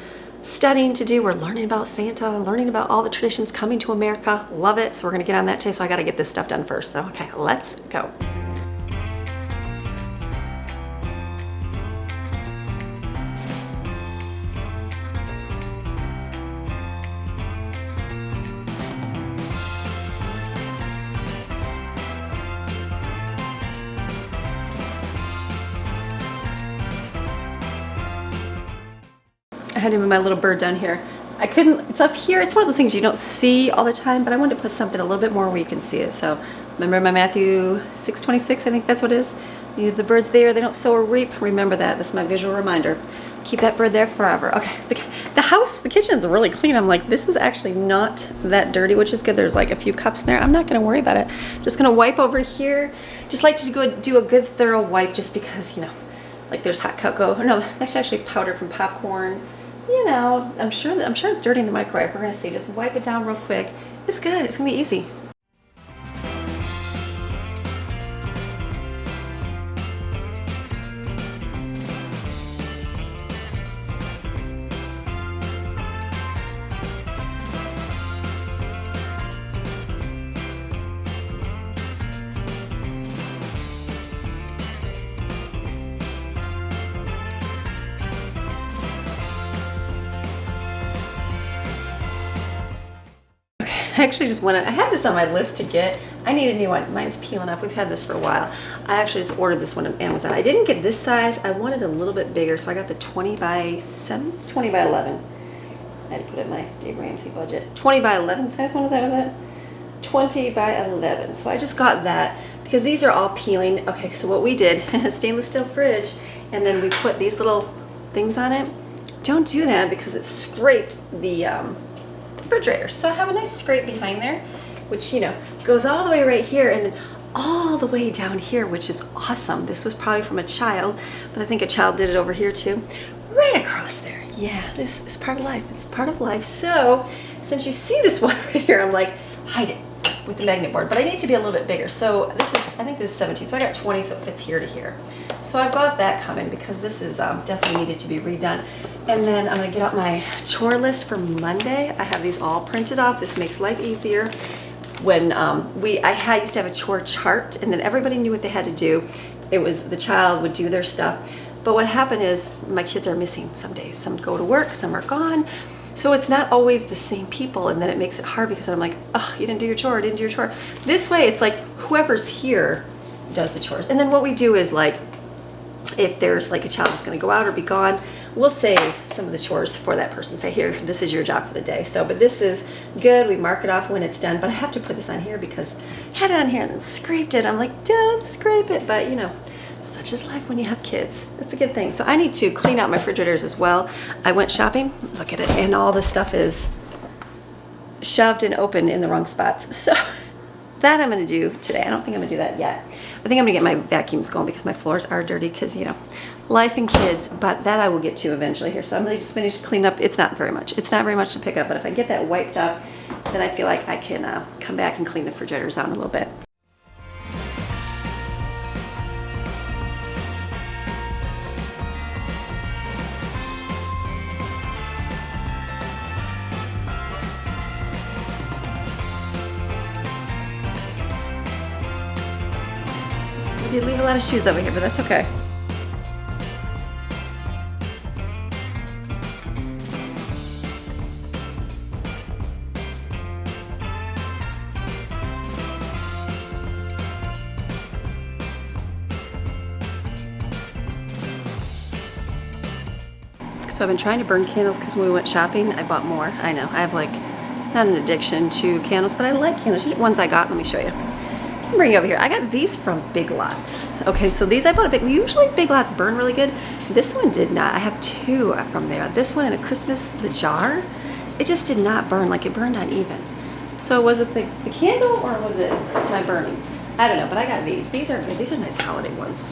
studying to do. We're learning about Santa, learning about all the traditions coming to America. Love it. So we're gonna get on that today. So I gotta get this stuff done first. So okay, let's go. I had to move my little bird down here. I couldn't, it's up here. It's one of those things you don't see all the time, but I wanted to put something a little bit more where you can see it. So remember my Matthew 6:26, I think that's what it is. The bird's there, they don't sow or reap. Remember that, that's my visual reminder. Keep that bird there forever. Okay, the house, the kitchen's really clean. I'm like, this is actually not that dirty, which is good. There's like a few cups in there. I'm not gonna worry about it. Just gonna wipe over here. Just like to go do a good thorough wipe just because, you know, like there's hot cocoa. No, that's actually powder from popcorn. You know, I'm sure it's dirty in the microwave. We're gonna see. Just wipe it down real quick. It's good. It's gonna be easy. I actually just wanted, I had this on my list to get. I need a new one. Mine's peeling up. We've had this for a while. I actually just ordered this one on Amazon. I didn't get this size. I wanted a little bit bigger, so I got the 20 by 7, 20 by 11. I had to put it in my Dave Ramsey budget. 20 by 11 size, what was that? 20 by 11. So I just got that because these are all peeling. Okay, so what we did, stainless steel fridge, and then we put these little things on it. Don't do that because it scraped the refrigerator. So I have a nice scrape behind there, which, you know, goes all the way right here and then all the way down here, which is awesome. This was probably from a child, but I think a child did it over here too. Right across there. Yeah, this is part of life. It's part of life. So since you see this one right here, I'm like, hide it with the magnet board, but I need to be a little bit bigger. So this is, I think this is 17, so I got 20, so it fits here to here. So I've got that coming because this is definitely needed to be redone. And then I'm gonna get out my chore list for Monday. I have these all printed off. This makes life easier. When I used to have a chore chart, and then everybody knew what they had to do. It was the child would do their stuff. But what happened is my kids are missing some days. Some go to work, some are gone. So it's not always the same people, and then it makes it hard because I'm like, oh, you didn't do your chore, didn't do your chore. This way, it's like whoever's here does the chores. And then what we do is like, if there's like a child that's gonna go out or be gone, we'll save some of the chores for that person. Say, here, this is your job for the day. So, but this is good. We mark it off when it's done, but I have to put this on here because I had it on here and then scraped it. I'm like, don't scrape it, but you know, such is life when you have kids. That's a good thing. So I need to clean out my refrigerators as well. I went shopping, look at it, and all the stuff is shoved and open in the wrong spots. So that I'm gonna do today. I don't think I'm gonna do that yet. I think I'm gonna get my vacuums going because my floors are dirty because, you know, life and kids, but that I will get to eventually here. So I'm gonna just finish cleaning up. It's not very much. It's not very much to pick up, but if I get that wiped up, then I feel like I can come back and clean the refrigerators out in a little bit. I did leave a lot of shoes over here, but that's okay. So I've been trying to burn candles because when we went shopping, I bought more. I know, I have like, not an addiction to candles, but I like candles. Ones I got, let me show you. Bring it over here. I got these from Big Lots. Okay, so these I bought at usually Big Lots burn really good. This one did not. I have two from there. This one and a Christmas, the jar, it just did not burn, like it burned uneven. So was it the candle or was it my burning? I don't know, but I got these. These are good. These are nice holiday ones.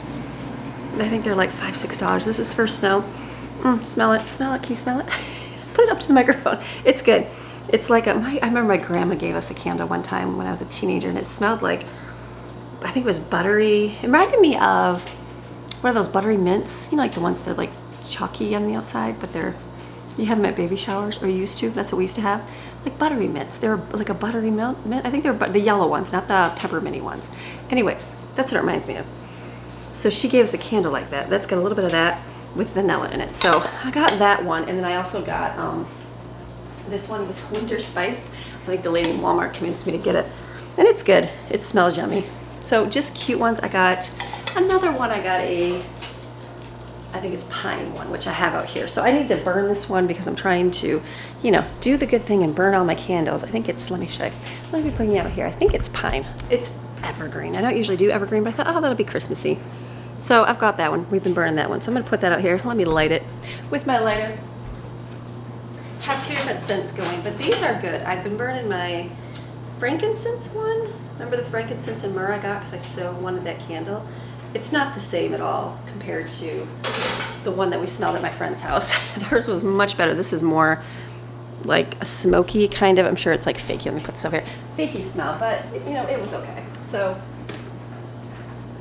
I think they're like $5, $6. This is for snow. Smell it, smell it. Can you smell it? Put it up to the microphone. It's good. It's like I remember my grandma gave us a candle one time when I was a teenager, and it smelled like, I think it was buttery. It reminded me of one of those buttery mints, you know, like the ones that are like chalky on the outside, but you have them at baby showers, or you used to. That's what we used to have, like buttery mints. They're like a buttery mint. I think they're the yellow ones, not the pepperminty ones. Anyways, that's what it reminds me of. So she gave us a candle like that. That's got a little bit of that with vanilla in it. So I got that one, and then I also got this one was winter spice. I think the lady in Walmart convinced me to get it, and it's good. It smells yummy. So just cute ones. I got another one. I got I think it's pine one, which I have out here. So I need to burn this one because I'm trying to, you know, do the good thing and burn all my candles. I think it's, let me show you. Let me bring you out here. I think it's pine. It's evergreen. I don't usually do evergreen, but I thought, oh, that'll be Christmassy. So I've got that one. We've been burning that one. So I'm gonna put that out here. Let me light it with my lighter. Have 2 different scents going, but these are good. I've been burning my frankincense one. Remember the frankincense and myrrh I got because I so wanted that candle? It's not the same at all compared to the one that we smelled at my friend's house. Hers was much better. This is more like a smoky kind of, I'm sure it's like fakey. Let me put this over here. Fakey smell, but you know, it was okay. So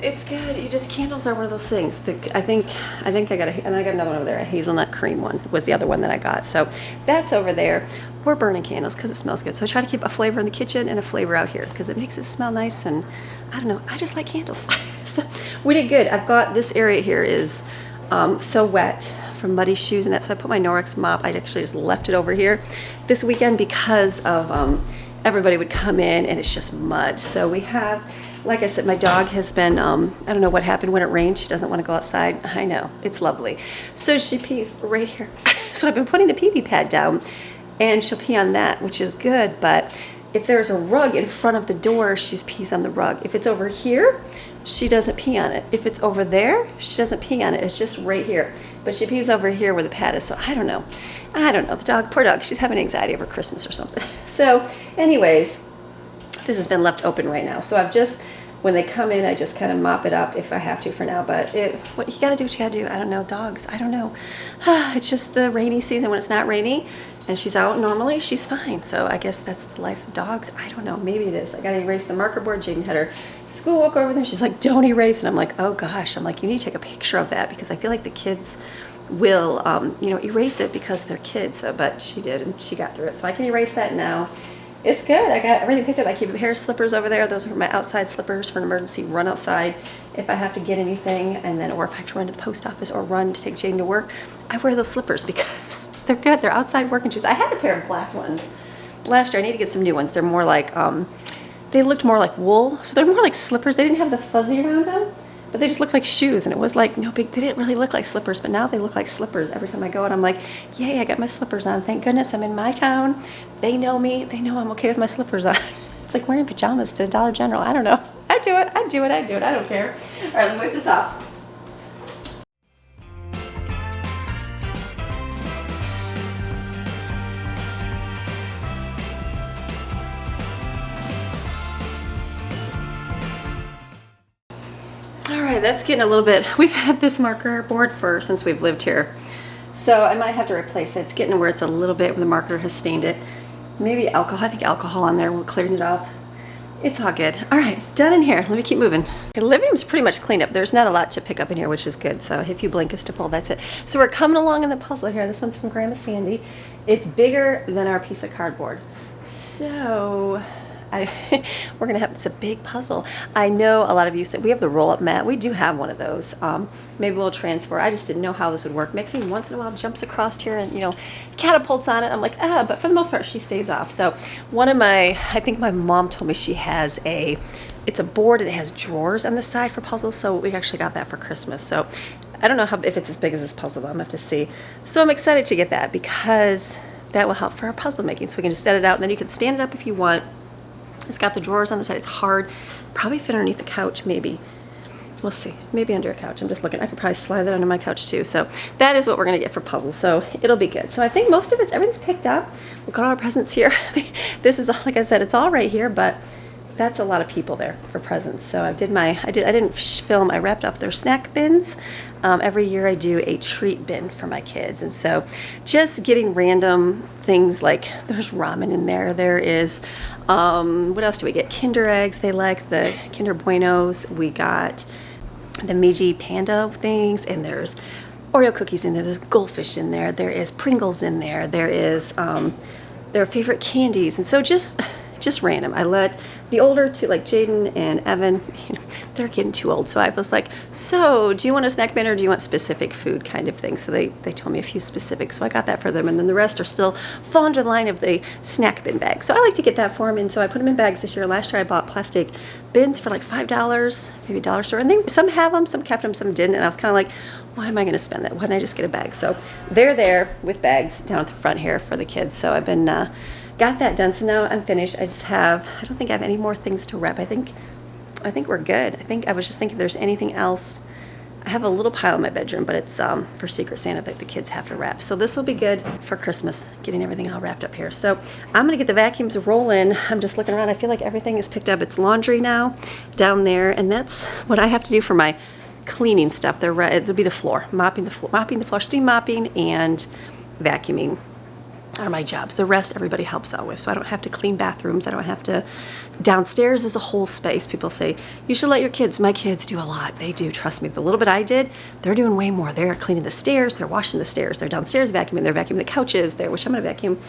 it's good. You just, candles are one of those things. I think I got and I got another one over there. A hazelnut cream one was the other one that I got. So that's over there. We're burning candles because it smells good. So I try to keep a flavor in the kitchen and a flavor out here because it makes it smell nice. And I don't know, I just like candles. So we did good. I've got this area here is so wet from muddy shoes and that. So I put my Norwex mop. I actually just left it over here this weekend because of everybody would come in and it's just mud. So we have, like I said, my dog has been, I don't know what happened when it rained. She doesn't want to go outside. I know, it's lovely. So she pees right here. So I've been putting the pee-pee pad down and she'll pee on that, which is good. But if there's a rug in front of the door, she pees on the rug. If it's over here, she doesn't pee on it. If it's over there, she doesn't pee on it. It's just right here. But she pees over here where the pad is. So I don't know. The dog, poor dog, she's having anxiety over Christmas or something. So anyways, this has been left open right now. So I've just, when they come in, I just kind of mop it up if I have to for now. But what you gotta do, what you gotta do. I don't know, dogs, I don't know. It's just the rainy season. When it's not rainy and she's out normally, she's fine. So I guess that's the life of dogs. I don't know, maybe it is. I gotta erase the marker board. Jaden had her schoolwork over there. She's like, don't erase. And I'm like, oh gosh. I'm like, you need to take a picture of that because I feel like the kids will, you know, erase it because they're kids. So, but she did and she got through it. So I can erase that now. It's good. I got everything picked up. I keep a pair of slippers over there. Those are my outside slippers for an emergency run outside if I have to get anything, and then, or if I have to run to the post office or run to take Jane to work, I wear those slippers because they're good. They're outside working shoes. I had a pair of black ones last year. I need to get some new ones. They're more like, they looked more like wool. So they're more like slippers. They didn't have the fuzzy around them, but they just looked like shoes, and it was like no big, they didn't really look like slippers, but now they look like slippers every time I go, and I'm like, yay, I got my slippers on. Thank goodness I'm in my town. They know me. They know I'm okay with my slippers on. It's like wearing pajamas to Dollar General. I don't know. I do it. I don't care. All right, let me wipe this off. All right, that's getting a little bit, we've had this marker board since we've lived here. So I might have to replace it. It's getting to where it's a little bit where the marker has stained it. Maybe alcohol, I think alcohol on there will clear it off. It's all good. All right, done in here. Let me keep moving. The living room's pretty much cleaned up. There's not a lot to pick up in here, which is good. So if you blink, it's to fold, that's it. So we're coming along in the puzzle here. This one's from Grandma Sandy. It's bigger than our piece of cardboard. So we're gonna have, it's a big puzzle. I know a lot of you said we have the roll-up mat. We do have one of those. Maybe we'll transfer. I just didn't know how this would work. Maxine once in a while jumps across here and, you know, catapults on it. I'm like, but for the most part, she stays off. So I think my mom told me she has it's a board and it has drawers on the side for puzzles. So we actually got that for Christmas. So I don't know if it's as big as this puzzle, though. I'm gonna have to see. So I'm excited to get that because that will help for our puzzle making. So we can just set it out and then you can stand it up if you want. It's got the drawers on the side. It's hard. Probably fit underneath the couch, maybe. We'll see. Maybe under a couch. I'm just looking. I could probably slide that under my couch too. So that is what we're going to get for puzzles. So it'll be good. So I think most of everything's picked up. We've got all our presents here. This is, like I said, it's all right here, but that's a lot of people there for presents. So I didn't film, I wrapped up their snack bins. Every year I do a treat bin for my kids. And so just getting random things like there's ramen in there. There is, what else do we get? Kinder eggs. They like the Kinder Buenos. We got the Meiji Panda things, and there's Oreo cookies in there. There's goldfish in there. There is Pringles in there. There is their favorite candies. And so just random. I let the older two, like Jaden and Evan, they're getting too old. So I was like, so do you want a snack bin or do you want specific food kind of thing? So they told me a few specifics. So I got that for them. And then the rest are still fall under the line of the snack bin bag. So I like to get that for them. And so I put them in bags this year. Last year I bought plastic bins for like $5, maybe dollar store. And some have them, some kept them, some didn't. And I was kind of like, why am I going to spend that? Why don't I just get a bag? So they're there with bags down at the front here for the kids. So I've been, got that done. So now I'm finished. I don't think I have any more things to wrap. I think we're good. I was just thinking if there's anything else. I have a little pile in my bedroom, but it's for Secret Santa that the kids have to wrap. So this will be good for Christmas, getting everything all wrapped up here. So I'm going to get the vacuums rolling. I'm just looking around. I feel like everything is picked up. It's laundry now down there, and that's what I have to do for my cleaning stuff. It'll be the floor, mopping the floor, steam mopping, and vacuuming are my jobs. The rest everybody helps out with, so I don't have to clean bathrooms. I don't have to. Downstairs is a whole space. People say you should let your kids. My kids do a lot. They do. Trust me. The little bit I did, they're doing way more. They're cleaning the stairs. They're washing the stairs. They're downstairs vacuuming. They're vacuuming the couches. Which I'm gonna vacuum.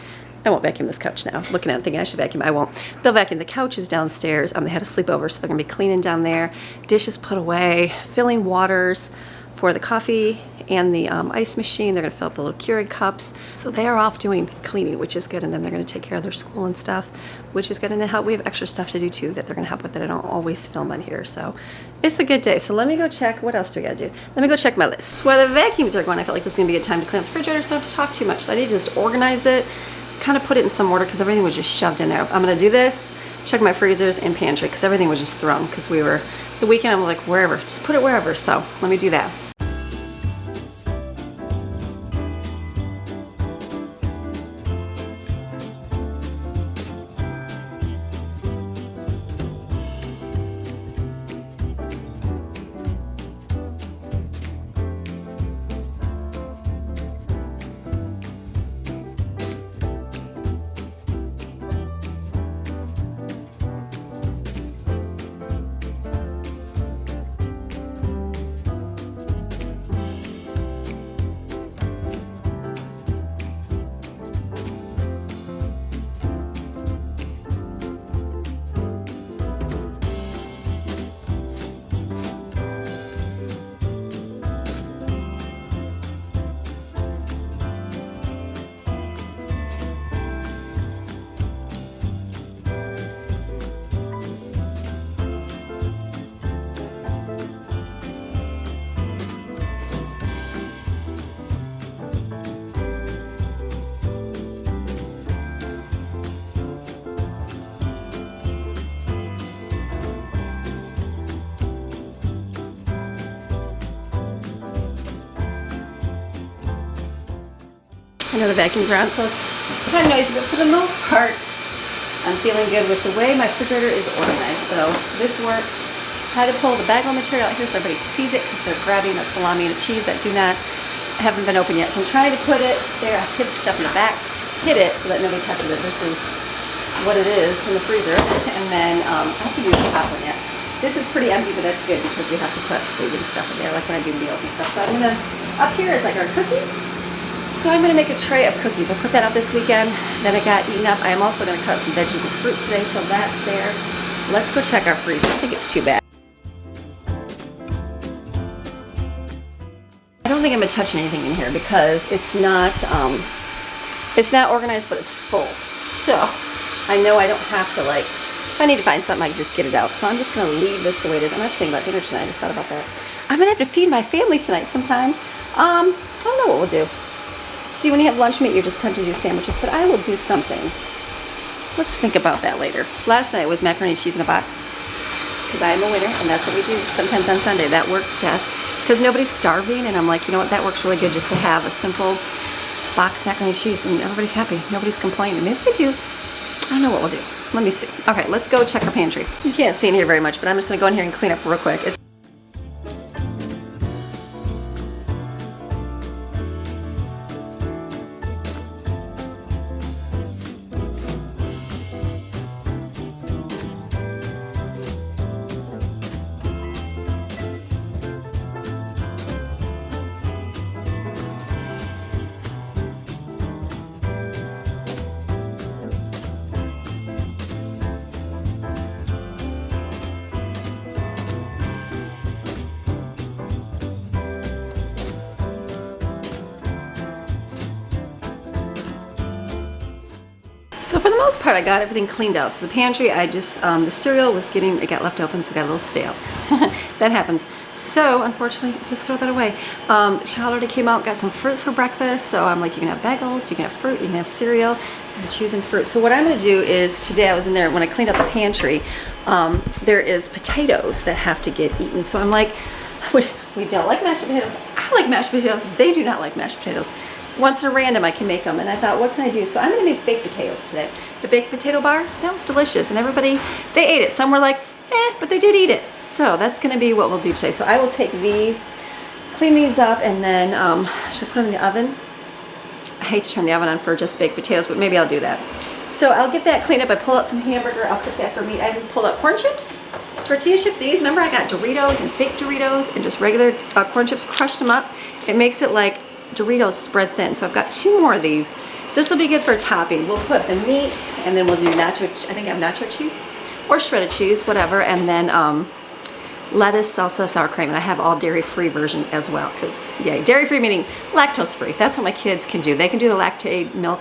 I won't vacuum this couch now. Looking at it thinking I should vacuum. I won't. They'll vacuum the couches downstairs. They had a sleepover, so they're gonna be cleaning down there. Dishes put away. Filling waters for the coffee and the ice machine. They're gonna fill up the little Keurig cups. So they are off doing cleaning, which is good. And then they're gonna take care of their school and stuff, which is good. And we have extra stuff to do too that they're gonna help with that I don't always film on here. So it's a good day. So let me go check, what else do we gotta do? Let me go check my list. While the vacuums are going, I felt like this is gonna be a good time to clean up the refrigerator, so I don't have to talk too much. So I need to just organize it, kind of put it in some order because everything was just shoved in there. I'm gonna do this, check my freezers and pantry because everything was just thrown because the weekend I'm like, wherever, just put it wherever. So let me do that. I know the vacuums are on, so it's kind of noisy, but for the most part, I'm feeling good with the way my refrigerator is organized. So this works. I had to pull the bago material out here so everybody sees it because they're grabbing a salami and a cheese that haven't been open yet. So I'm trying to put it there. I hid the stuff in the back, hid it so that nobody touches it. This is what it is in the freezer. And then I have to use the top one yet. This is pretty empty, but that's good because we have to put food and stuff in there, like when I do meals and stuff. So I'm gonna, up here is like our cookies. So I'm gonna make a tray of cookies. I put that out this weekend, then it got eaten up. I am also gonna cut up some veggies and fruit today, so that's there. Let's go check our freezer. I think it's too bad. I don't think I'm gonna touch anything in here because it's not organized, but it's full. So I know I don't have to if I need to find something, I can just get it out. So I'm just gonna leave this the way it is. I'm not thinking about dinner tonight. I just thought about that. I'm gonna have to feed my family tonight sometime. I don't know what we'll do. See, when you have lunch meat, you're just tempted to do sandwiches, but I will do something. Let's think about that later. Last night was macaroni and cheese in a box because I am a winner, and that's what we do sometimes on Sunday. That works because nobody's starving, and I'm like, you know what, that works really good just to have a simple box macaroni and cheese, and everybody's happy. Nobody's complaining. Maybe they do. I don't know what we'll do. Let me see. Okay, let's go check our pantry. You can't see in here very much, but I'm just gonna go in here and clean up real quick. So for the most part, I got everything cleaned out. So the pantry, I just, the cereal was it got left open, so it got a little stale. That happens. So unfortunately, just throw that away. Charlotte already came out, got some fruit for breakfast. So I'm like, you can have bagels, you can have fruit, you can have cereal. I'm choosing fruit. So what I'm gonna do is, today I was in there, when I cleaned out the pantry, there is potatoes that have to get eaten. So I'm like, we don't like mashed potatoes. I like mashed potatoes. They do not like mashed potatoes. Once in a random I can make them, and I thought, what can I do? So I'm gonna make baked potatoes today. The baked potato bar, that was delicious, and everybody, they ate it. Some were like, but they did eat it. So that's gonna be what we'll do today. So I will take these, clean these up, and then, should I put them in the oven? I hate to turn the oven on for just baked potatoes, but maybe I'll do that. So I'll get that cleaned up. I pull out some hamburger, I'll cook that for meat. I even pulled out corn chips, tortilla chips. These, remember I got Doritos and fake Doritos and just regular corn chips, crushed them up. It makes it like Doritos spread thin. So I've got 2 more of these. This will be good for a topping. We'll put the meat, and then we'll do nacho, I think I have nacho cheese or shredded cheese, whatever, and then lettuce, salsa, sour cream, and I have all dairy-free version as well, because yeah, dairy-free meaning lactose-free. That's what my kids can do. They can do the lactate milk.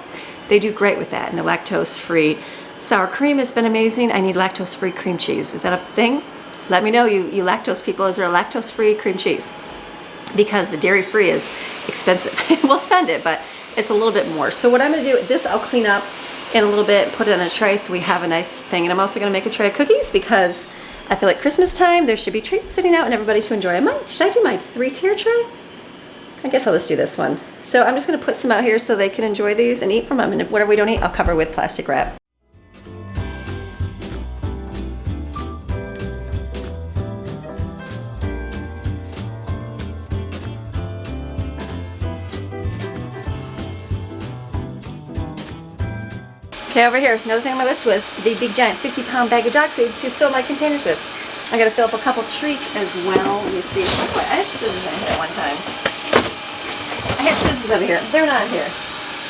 They do great with that, and the lactose-free sour cream has been amazing. I need lactose-free cream cheese. Is that a thing? Let me know, you lactose people. Is there a lactose-free cream cheese? Because the dairy-free is expensive. We'll spend it, but it's a little bit more. So what I'm gonna do, this I'll clean up in a little bit, put it in a tray so we have a nice thing. And I'm also gonna make a tray of cookies because I feel like Christmas time, there should be treats sitting out and everybody to enjoy. Should I do my 3-tier tray? I guess I'll just do this one. So I'm just gonna put some out here so they can enjoy these and eat from them. And whatever we don't eat, I'll cover with plastic wrap. Okay, over here, another thing on my list was the big giant 50-pound bag of dog food to fill my containers with. I gotta fill up a couple treats as well. Let me see. Oh, I had scissors in here one time. I had scissors over here. They're not here.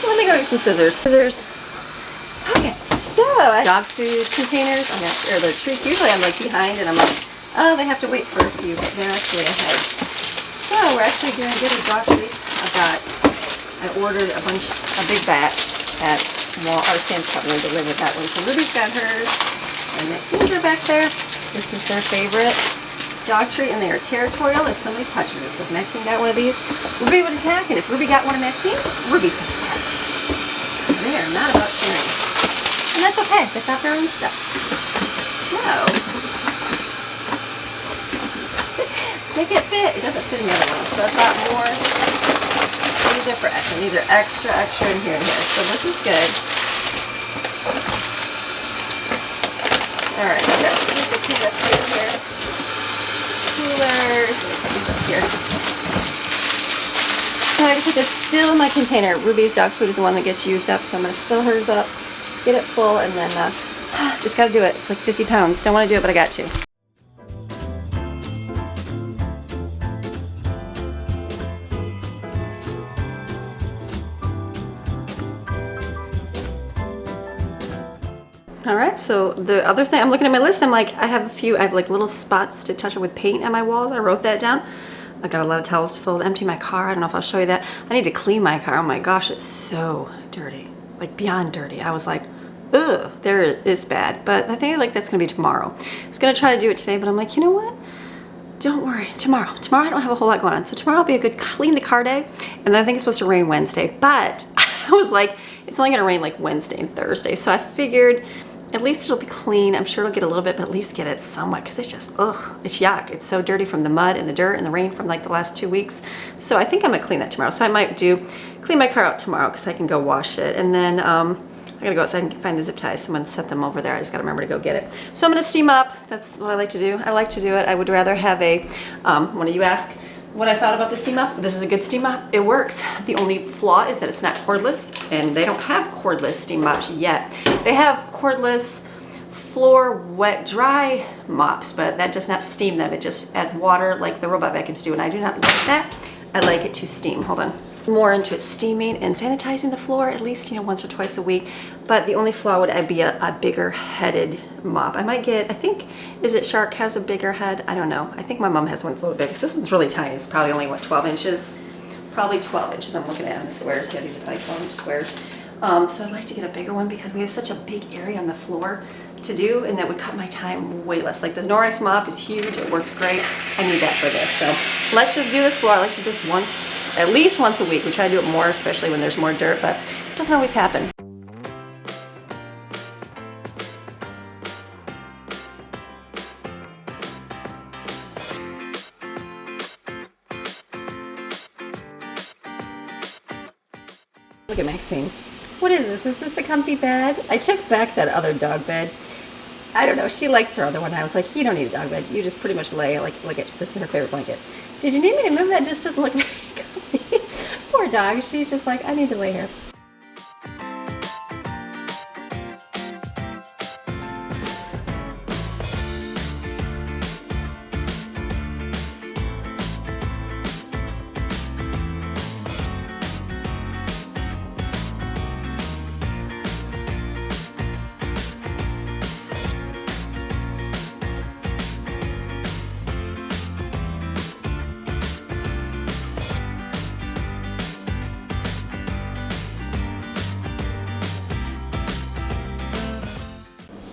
Let me go get some scissors. Scissors. Okay, so dog food containers. Or the treats. Usually I'm like behind and I'm like, oh, they have to wait for a few. They're actually ahead. So we're actually gonna get a dog treats. I ordered a big batch at Sam's Club, and they delivered that one. So Ruby's got hers, and Maxine's are back there. This is their favorite dog treat, and they are territorial if somebody touches it. So if Maxine got one of these, Ruby would attack, and if Ruby got one of Maxine, Ruby's going to attack. Because they are not about sharing. And that's okay. They've got their own stuff. So, make it fit. It doesn't fit in the other one, so I've got more. These are for extra. These are extra in here and here. So this is good. Alright, I've got sweet potato up here. Coolers. Let me put these up here. So I just have to fill my container. Ruby's dog food is the one that gets used up, so I'm going to fill hers up, get it full, and then just got to do it. It's like 50 pounds. Don't want to do it, but I got to. All right, so the other thing, I'm looking at my list, I'm like, I have like little spots to touch up with paint on my walls. I wrote that down. I got a lot of towels to fold, empty my car. I don't know if I'll show you that. I need to clean my car. Oh my gosh, it's so dirty, like beyond dirty. I was like, ugh, it's bad. But I think like that's gonna be tomorrow. I was gonna try to do it today, but I'm like, you know what? Don't worry, tomorrow. Tomorrow I don't have a whole lot going on. So tomorrow will be a good clean the car day. And then I think it's supposed to rain Wednesday. But I was like, it's only gonna rain like Wednesday and Thursday. So I figured, at least it'll be clean. I'm sure it'll get a little bit, but at least get it somewhat, because it's just, ugh, it's yuck. It's so dirty from the mud and the dirt and the rain from like the last 2 weeks. So I think I'm gonna clean that tomorrow. So I might clean my car out tomorrow because I can go wash it. And then I gotta go outside and find the zip ties. Someone set them over there. I just gotta remember to go get it. So I'm gonna steam up. That's what I like to do. I like to do it. I would rather have a, one of you ask what I thought about the steam up. This is a good steam up. It works. The only flaw is that it's not cordless, and they don't have cordless steam mops yet. They have cordless floor wet dry mops, but that does not steam them. It just adds water like the robot vacuums do, and I do not like that. I like it to steam. Hold on. More into it steaming and sanitizing the floor at least, you know, once or twice a week. But the only flaw would be a bigger headed mop. I might get, I think, is it Shark has a bigger head? I don't know. I think my mom has one that's a little bigger. This one's really tiny. It's probably only, what, 12 inches? Probably 12 inches I'm looking at on the squares. Yeah, these are probably 12-inch squares. So I'd like to get a bigger one because we have such a big area on the floor to do, and that would cut my time way less. Like the Norwex mop is huge. It works great. I need that for this. So let's just do this floor. Let's do this once, at least once a week. We try to do it more, especially when there's more dirt, but it doesn't always happen. Look at Maxine. What is this? Is this a comfy bed? I took back that other dog bed. I don't know. She likes her other one. I was like, you don't need a dog bed. You just pretty much lay. Like, look at this is her favorite blanket. Did you need me to move that? Just doesn't look very comfy. Poor dog. She's just like, I need to lay here.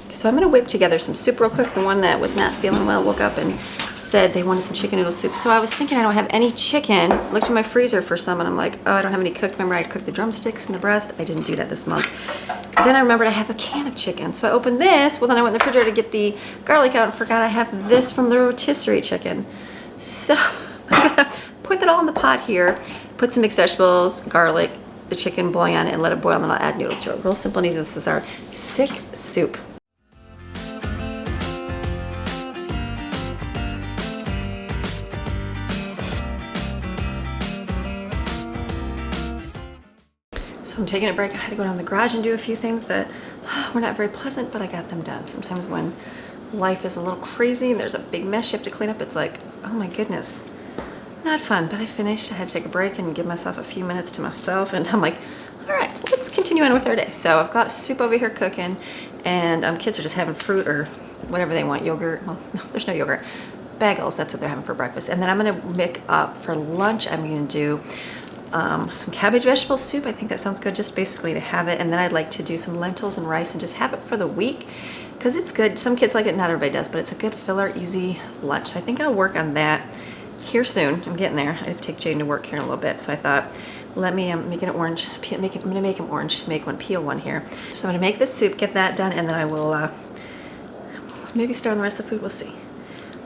So I'm gonna whip together some soup real quick. The one that was not feeling well woke up and said they wanted some chicken noodle soup. So I was thinking I don't have any chicken. Looked in my freezer for some and I'm like, oh, I don't have any cooked. Remember I cooked the drumsticks and the breast? I didn't do that this month. Then I remembered I have a can of chicken. So I opened this. Well, then I went in the refrigerator to get the garlic out and forgot I have this from the rotisserie chicken. So I'm gonna put that all in the pot here, put some mixed vegetables, garlic, the chicken bouillon, and let it boil, and then I'll add noodles to it. Real simple and easy. This is our sick soup. So I'm taking a break. I had to go down to the garage and do a few things that were not very pleasant, but I got them done. Sometimes when life is a little crazy and there's a big mess you have to clean up, it's like, oh my goodness, not fun. But I finished. I had to take a break and give myself a few minutes to myself, and I'm like, all right, let's continue on with our day. So I've got soup over here cooking, and kids are just having fruit or whatever they want, yogurt. Well, no, there's no yogurt. Bagels, that's what they're having for breakfast. And then I'm gonna make up for lunch. I'm gonna do some cabbage vegetable soup. I think that sounds good, just basically to have it. And then I'd like to do some lentils and rice and just have it for the week because it's good. Some kids like it, not everybody does, but it's a good filler, easy lunch. So I think I'll work on that here soon. I'm getting there. I have to take Jaden to work here in a little bit, so I thought, let me make an orange. I'm gonna make him orange. Make one, peel one here. So I'm gonna make this soup, get that done, and then I will maybe start on the rest of the food. We'll see.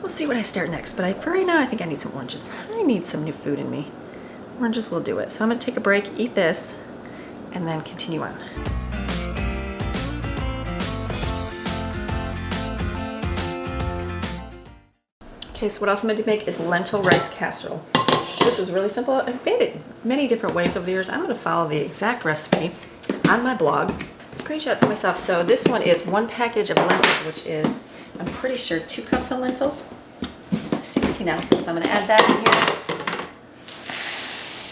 We'll see what I start next. But for right now, I think I need some oranges. I need some new food in me. Oranges will do it. So I'm gonna take a break, eat this, and then continue on. Okay, so what else I'm going to make is lentil rice casserole. This is really simple. I've made it many different ways over the years. I'm going to follow the exact recipe on my blog. Screenshot for myself. So this one is 1 package of lentils, which is, I'm pretty sure, 2 cups of lentils, 16 ounces. So I'm going to add that in here.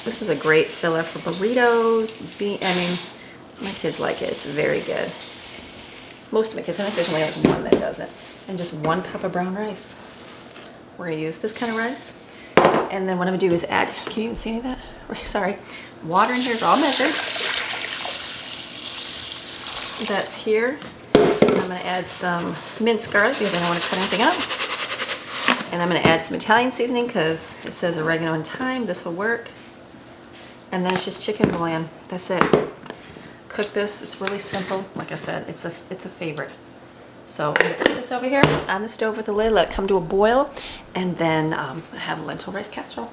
This is a great filler for burritos. I mean, my kids like it. It's very good. Most of my kids, I think there's only like one that doesn't. And just 1 cup of brown rice. We're gonna use this kind of rice. And then what I'm gonna do is add, can you even see any of that? Sorry. Water in here is all measured. That's here. I'm gonna add some minced garlic because I don't wanna cut anything up. And I'm gonna add some Italian seasoning because it says oregano and thyme. This will work. And then it's just chicken bouillon. That's it. Cook this. It's really simple. Like I said, it's a favorite. So I'm gonna put this over here on the stove with the lid, let it come to a boil, and then have lentil rice casserole.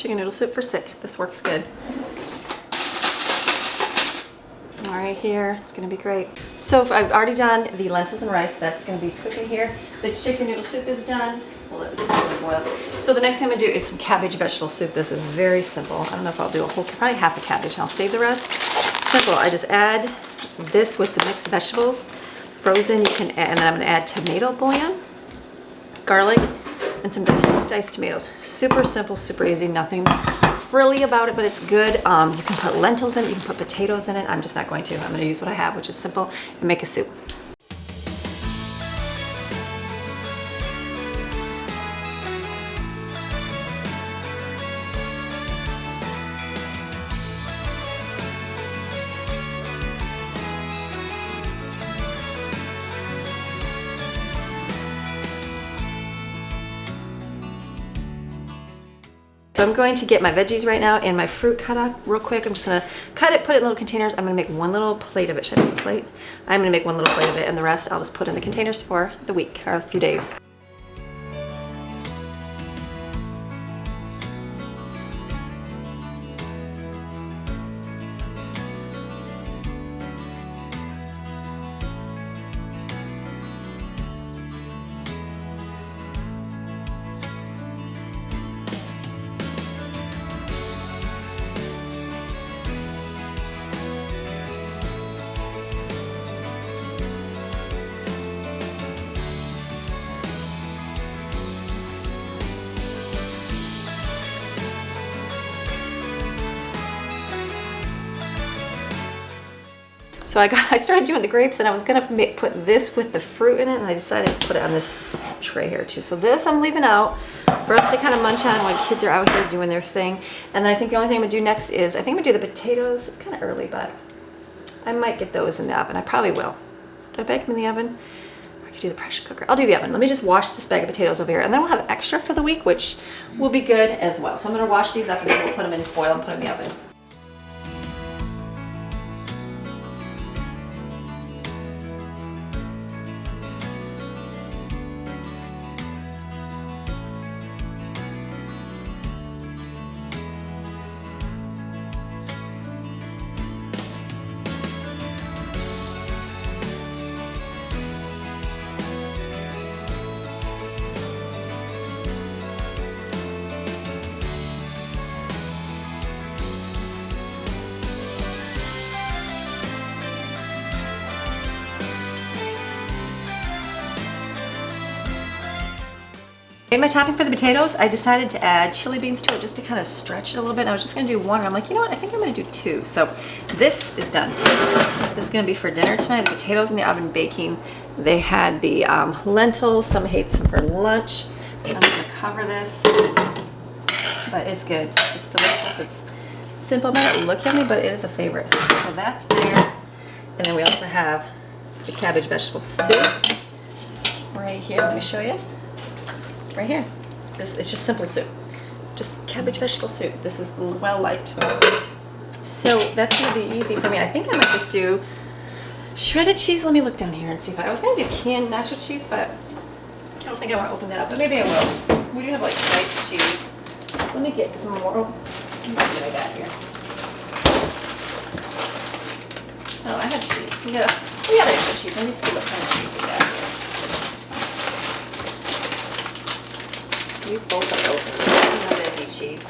chicken noodle soup for sick. This works good. All right, here, it's gonna be great. So if I've already done the lentils and rice, that's gonna be cooking here. The chicken noodle soup is done. We'll let this boil. So the next thing I'm gonna do is some cabbage vegetable soup. This is very simple. I don't know if I'll do a whole, probably half a cabbage, and I'll save the rest. Simple, I just add this with some mixed vegetables. Frozen, you can add, and then I'm gonna add tomato bouillon, garlic, and some diced tomatoes. Super simple, super easy, nothing frilly about it, but it's good. You can put lentils in it, you can put potatoes in it. I'm just not going to. I'm gonna use what I have, which is simple, and make a soup. So I'm going to get my veggies right now and my fruit cut up real quick. I'm just gonna cut it, put it in little containers. I'm gonna make one little plate of it. Should I make a plate? I'm gonna make one little plate of it, and the rest I'll just put in the containers for the week or a few days. So I started doing the grapes, and I was gonna put this with the fruit in it, and I decided to put it on this tray here too. So this I'm leaving out for us to kind of munch on when kids are out here doing their thing. And then I think the only thing I'm gonna do next is, I think I'm gonna do the potatoes. It's kind of early, but I might get those in the oven. I probably will. Do I bake them in the oven? Or I could do the pressure cooker. I'll do the oven. Let me just wash this bag of potatoes over here, and then we'll have extra for the week, which will be good as well. So I'm gonna wash these up, and then we'll put them in foil and put them in the oven. In my topping for the potatoes, I decided to add chili beans to it just to kind of stretch it a little bit. And I was just gonna do one, and I'm like, you know what, I think I'm gonna do two. So this is done. This is gonna be for dinner tonight. The potatoes in the oven baking. They had the lentils, some ate some for lunch. I'm gonna cover this, but it's good. It's delicious, it's simple, it might not look yummy, but it is a favorite. So that's there. And then we also have the cabbage vegetable soup right here. Let me show you. Right here. It's just simple soup. Just cabbage vegetable soup. This is well liked. So that's gonna be easy for me. I think I might just do shredded cheese. Let me look down here and see if I was gonna do canned nacho cheese, but I don't think I want to open that up, but maybe I will. We do have like sliced cheese. Let me get some more. Let me see what I got here. Oh, I have cheese. We got extra cheese. Let me see what kind of cheese we got here. Use both of those. No veggie cheese.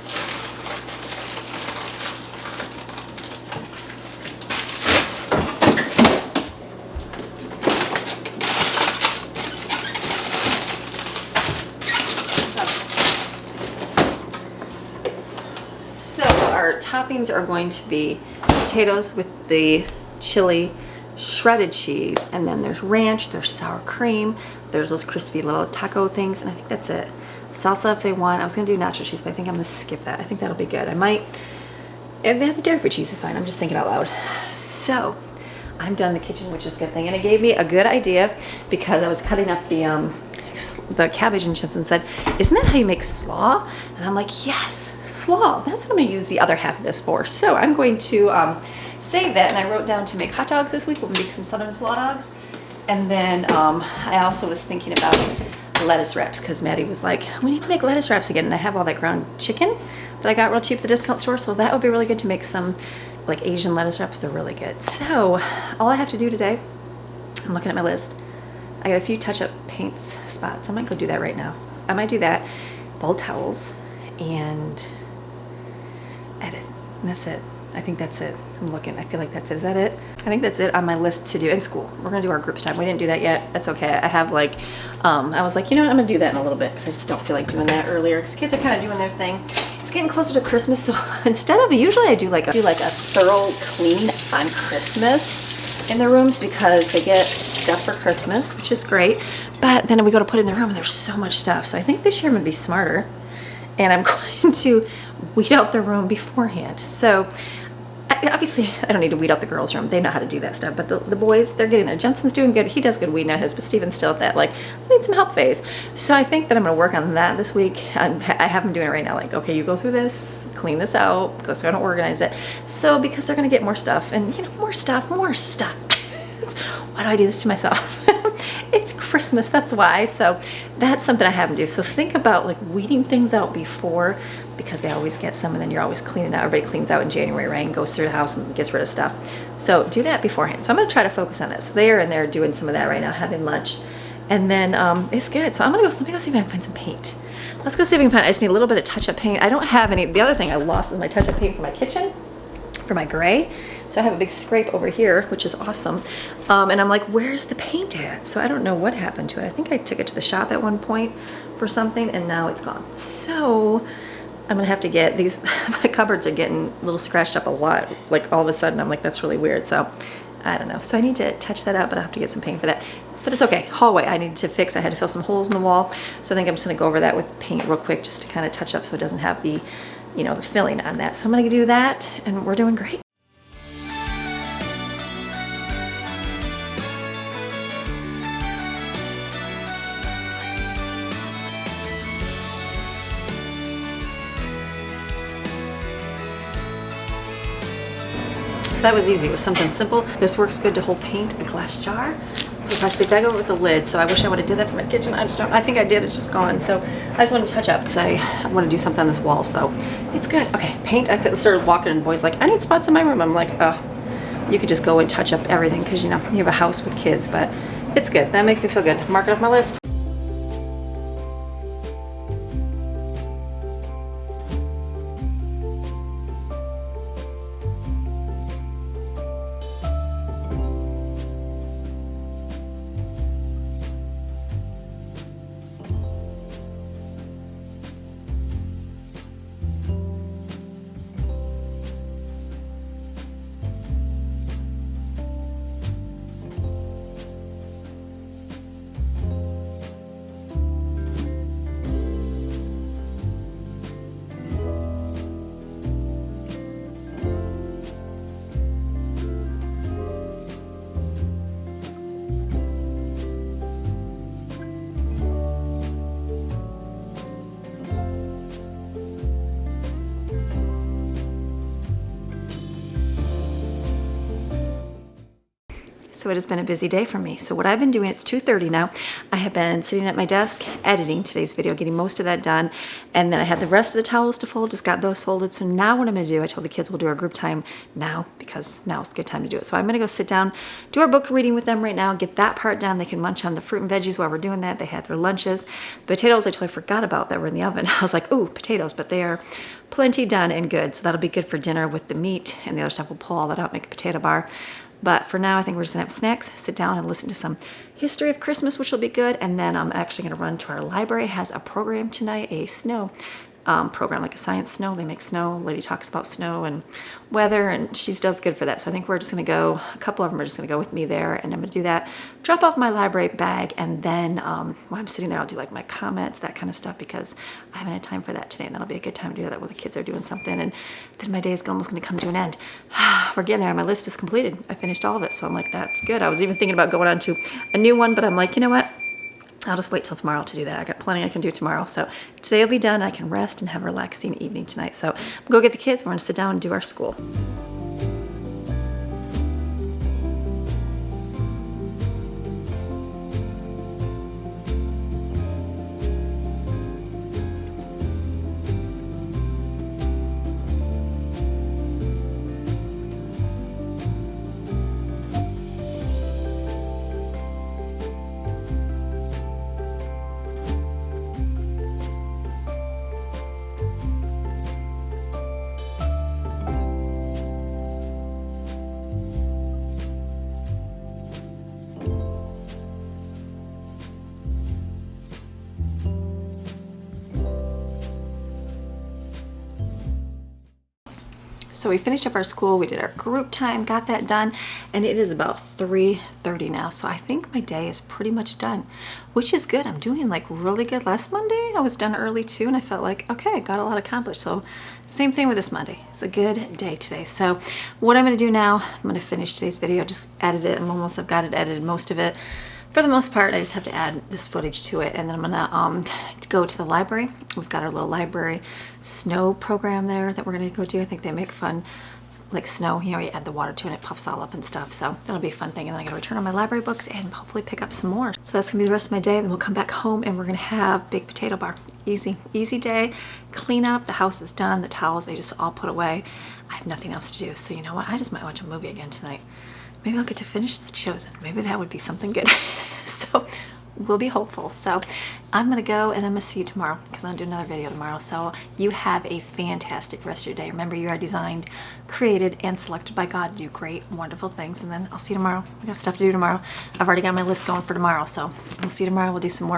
So our toppings are going to be potatoes with the chili, shredded cheese, and then there's ranch, there's sour cream, there's those crispy little taco things, and I think that's it. Salsa if they want. I was gonna do nacho cheese, but I think I'm gonna skip that. I think that'll be good. I might, and then the dairy-free cheese is fine. I'm just thinking out loud. So I'm done in the kitchen, which is a good thing. And it gave me a good idea because I was cutting up the cabbage, and Jensen said, isn't that how you make slaw? And I'm like, yes, slaw. That's what I'm gonna use the other half of this for. So I'm going to save that, and I wrote down to make hot dogs this week. We'll make some southern slaw dogs. And then I also was thinking about lettuce wraps because Maddie was like, we need to make lettuce wraps again. And I have all that ground chicken that I got real cheap at the discount store. So that would be really good to make some like Asian lettuce wraps. They're really good. So all I have to do today, I'm looking at my list. I got a few touch-up paint spots. I might go do that right now. I might do that. Fold towels and edit. And that's it. I think that's it. I'm looking. I feel like that's it. Is that it? I think that's it on my list to do in school. We're going to do our groups time. We didn't do that yet. That's okay. I have like, I was like, you know what? I'm going to do that in a little bit because I just don't feel like doing that earlier because kids are kind of doing their thing. It's getting closer to Christmas. So instead of, usually I do like a thorough cleaning on Christmas in their rooms because they get stuff for Christmas, which is great. But then we go to put it in the room and there's so much stuff. So I think this year I'm going to be smarter and I'm going to weed out the room beforehand. So obviously, I don't need to weed out the girls' room. They know how to do that stuff. But the boys, they're getting there. Jensen's doing good. He does good weeding out his, but Steven's still at that, like, I need some help phase. So I think that I'm going to work on that this week. I have them doing it right now. Like, okay, you go through this, clean this out. Let's go and organize it. So because they're going to get more stuff. And, you know, more stuff. Why do I do this to myself? It's Christmas, that's why. So that's something I have them do. So think about like weeding things out before because they always get some and then you're always cleaning out. Everybody cleans out in January, right? And goes through the house and gets rid of stuff. So do that beforehand. So I'm going to try to focus on that. So they're in there doing some of that right now, having lunch. And then it's good. So I'm going to go, let me go see if I can find some paint. Let's go see if we can find, I just need a little bit of touch-up paint. I don't have any. The other thing I lost is my touch-up paint for my kitchen, for my gray. So I have a big scrape over here, which is awesome. And I'm like, where's the paint at? So I don't know what happened to it. I think I took it to the shop at one point for something and now it's gone. So I'm gonna have to get these, my cupboards are getting a little scratched up a lot. Like all of a sudden I'm like, that's really weird. So I don't know. So I need to touch that up, but I have to get some paint for that. But it's okay. Hallway I need to fix. I had to fill some holes in the wall. So I think I'm just gonna go over that with paint real quick just to kind of touch up so it doesn't have the, you know, the filling on that. So I'm gonna do that and we're doing great. So that was easy. It was something simple. This works good to hold paint, a glass jar, put a plastic bag over with the lid. So I wish I would have did that for my kitchen. I think I did. It's just gone. So I just wanted to touch up because I want to do something on this wall. So it's good. Okay, paint. I started walking and the boys like, I need spots in my room. I'm like, oh, you could just go and touch up everything because you know you have a house with kids. But it's good. That makes me feel good. Mark it off my list. So it has been a busy day for me. So what I've been doing, it's 2:30 now. I have been sitting at my desk editing today's video, getting most of that done. And then I had the rest of the towels to fold, just got those folded. So now what I'm gonna do, I told the kids we'll do our group time now because now is a good time to do it. So I'm gonna go sit down, do our book reading with them right now, get that part done. They can munch on the fruit and veggies while we're doing that. They had their lunches. Potatoes, I totally forgot about that were in the oven. I was like, ooh, potatoes, but they are plenty done and good. So that'll be good for dinner with the meat and the other stuff. We'll pull all that out, make a potato bar. But for now, I think we're just gonna have snacks, sit down and listen to some history of Christmas, which will be good. And then I'm actually gonna run to our library. It has a program tonight, a snow program, like a science snow. They make snow. Lady talks about snow and weather, and she does good for that. So I think we're just gonna go, a couple of them are just gonna go with me there, and I'm gonna do that, drop off my library bag, and then while I'm sitting there, I'll do like my comments, that kind of stuff, because I haven't had time for that today, and that'll be a good time to do that while the kids are doing something, and then my day is almost gonna come to an end. We're getting there, and my list is completed. I finished all of it, so I'm like, that's good. I was even thinking about going on to a new one, but I'm like, you know what? I'll just wait till tomorrow to do that. I got plenty I can do tomorrow. So today will be done. I can rest and have a relaxing evening tonight. So I'm go get the kids. We're gonna sit down and do our school. So we finished up our school, we did our group time, got that done, and it is about 3:30 now. So I think my day is pretty much done, which is good. I'm doing like really good. Last Monday I was done early too, and I felt like, okay, got a lot accomplished. So same thing with this Monday. It's a good day today. So what I'm gonna do now, I'm gonna finish today's video, just edit it. I've got it edited, most of it. For the most part, I just have to add this footage to it, and then I'm gonna go to the library. We've got our little library snow program there that we're gonna go do. I think they make fun, like snow, you know, you add the water to it and it puffs all up and stuff. So that'll be a fun thing. And then I gotta return on my library books and hopefully pick up some more. So that's gonna be the rest of my day. Then we'll come back home and we're gonna have baked potato bar. Easy day. Clean up, the house is done, the towels, they just all put away. I have nothing else to do. So you know what, I just might watch a movie again tonight. Maybe I'll get to finish The Chosen. Maybe that would be something good. So we'll be hopeful. So I'm gonna go and I'm gonna see you tomorrow because I'm gonna do another video tomorrow. So you have a fantastic rest of your day. Remember, you are designed, created, and selected by God to do great, wonderful things. And then I'll see you tomorrow. I got stuff to do tomorrow. I've already got my list going for tomorrow. So we'll see you tomorrow. We'll do some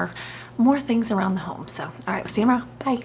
more things around the home. So, all right, we'll see you tomorrow. Bye.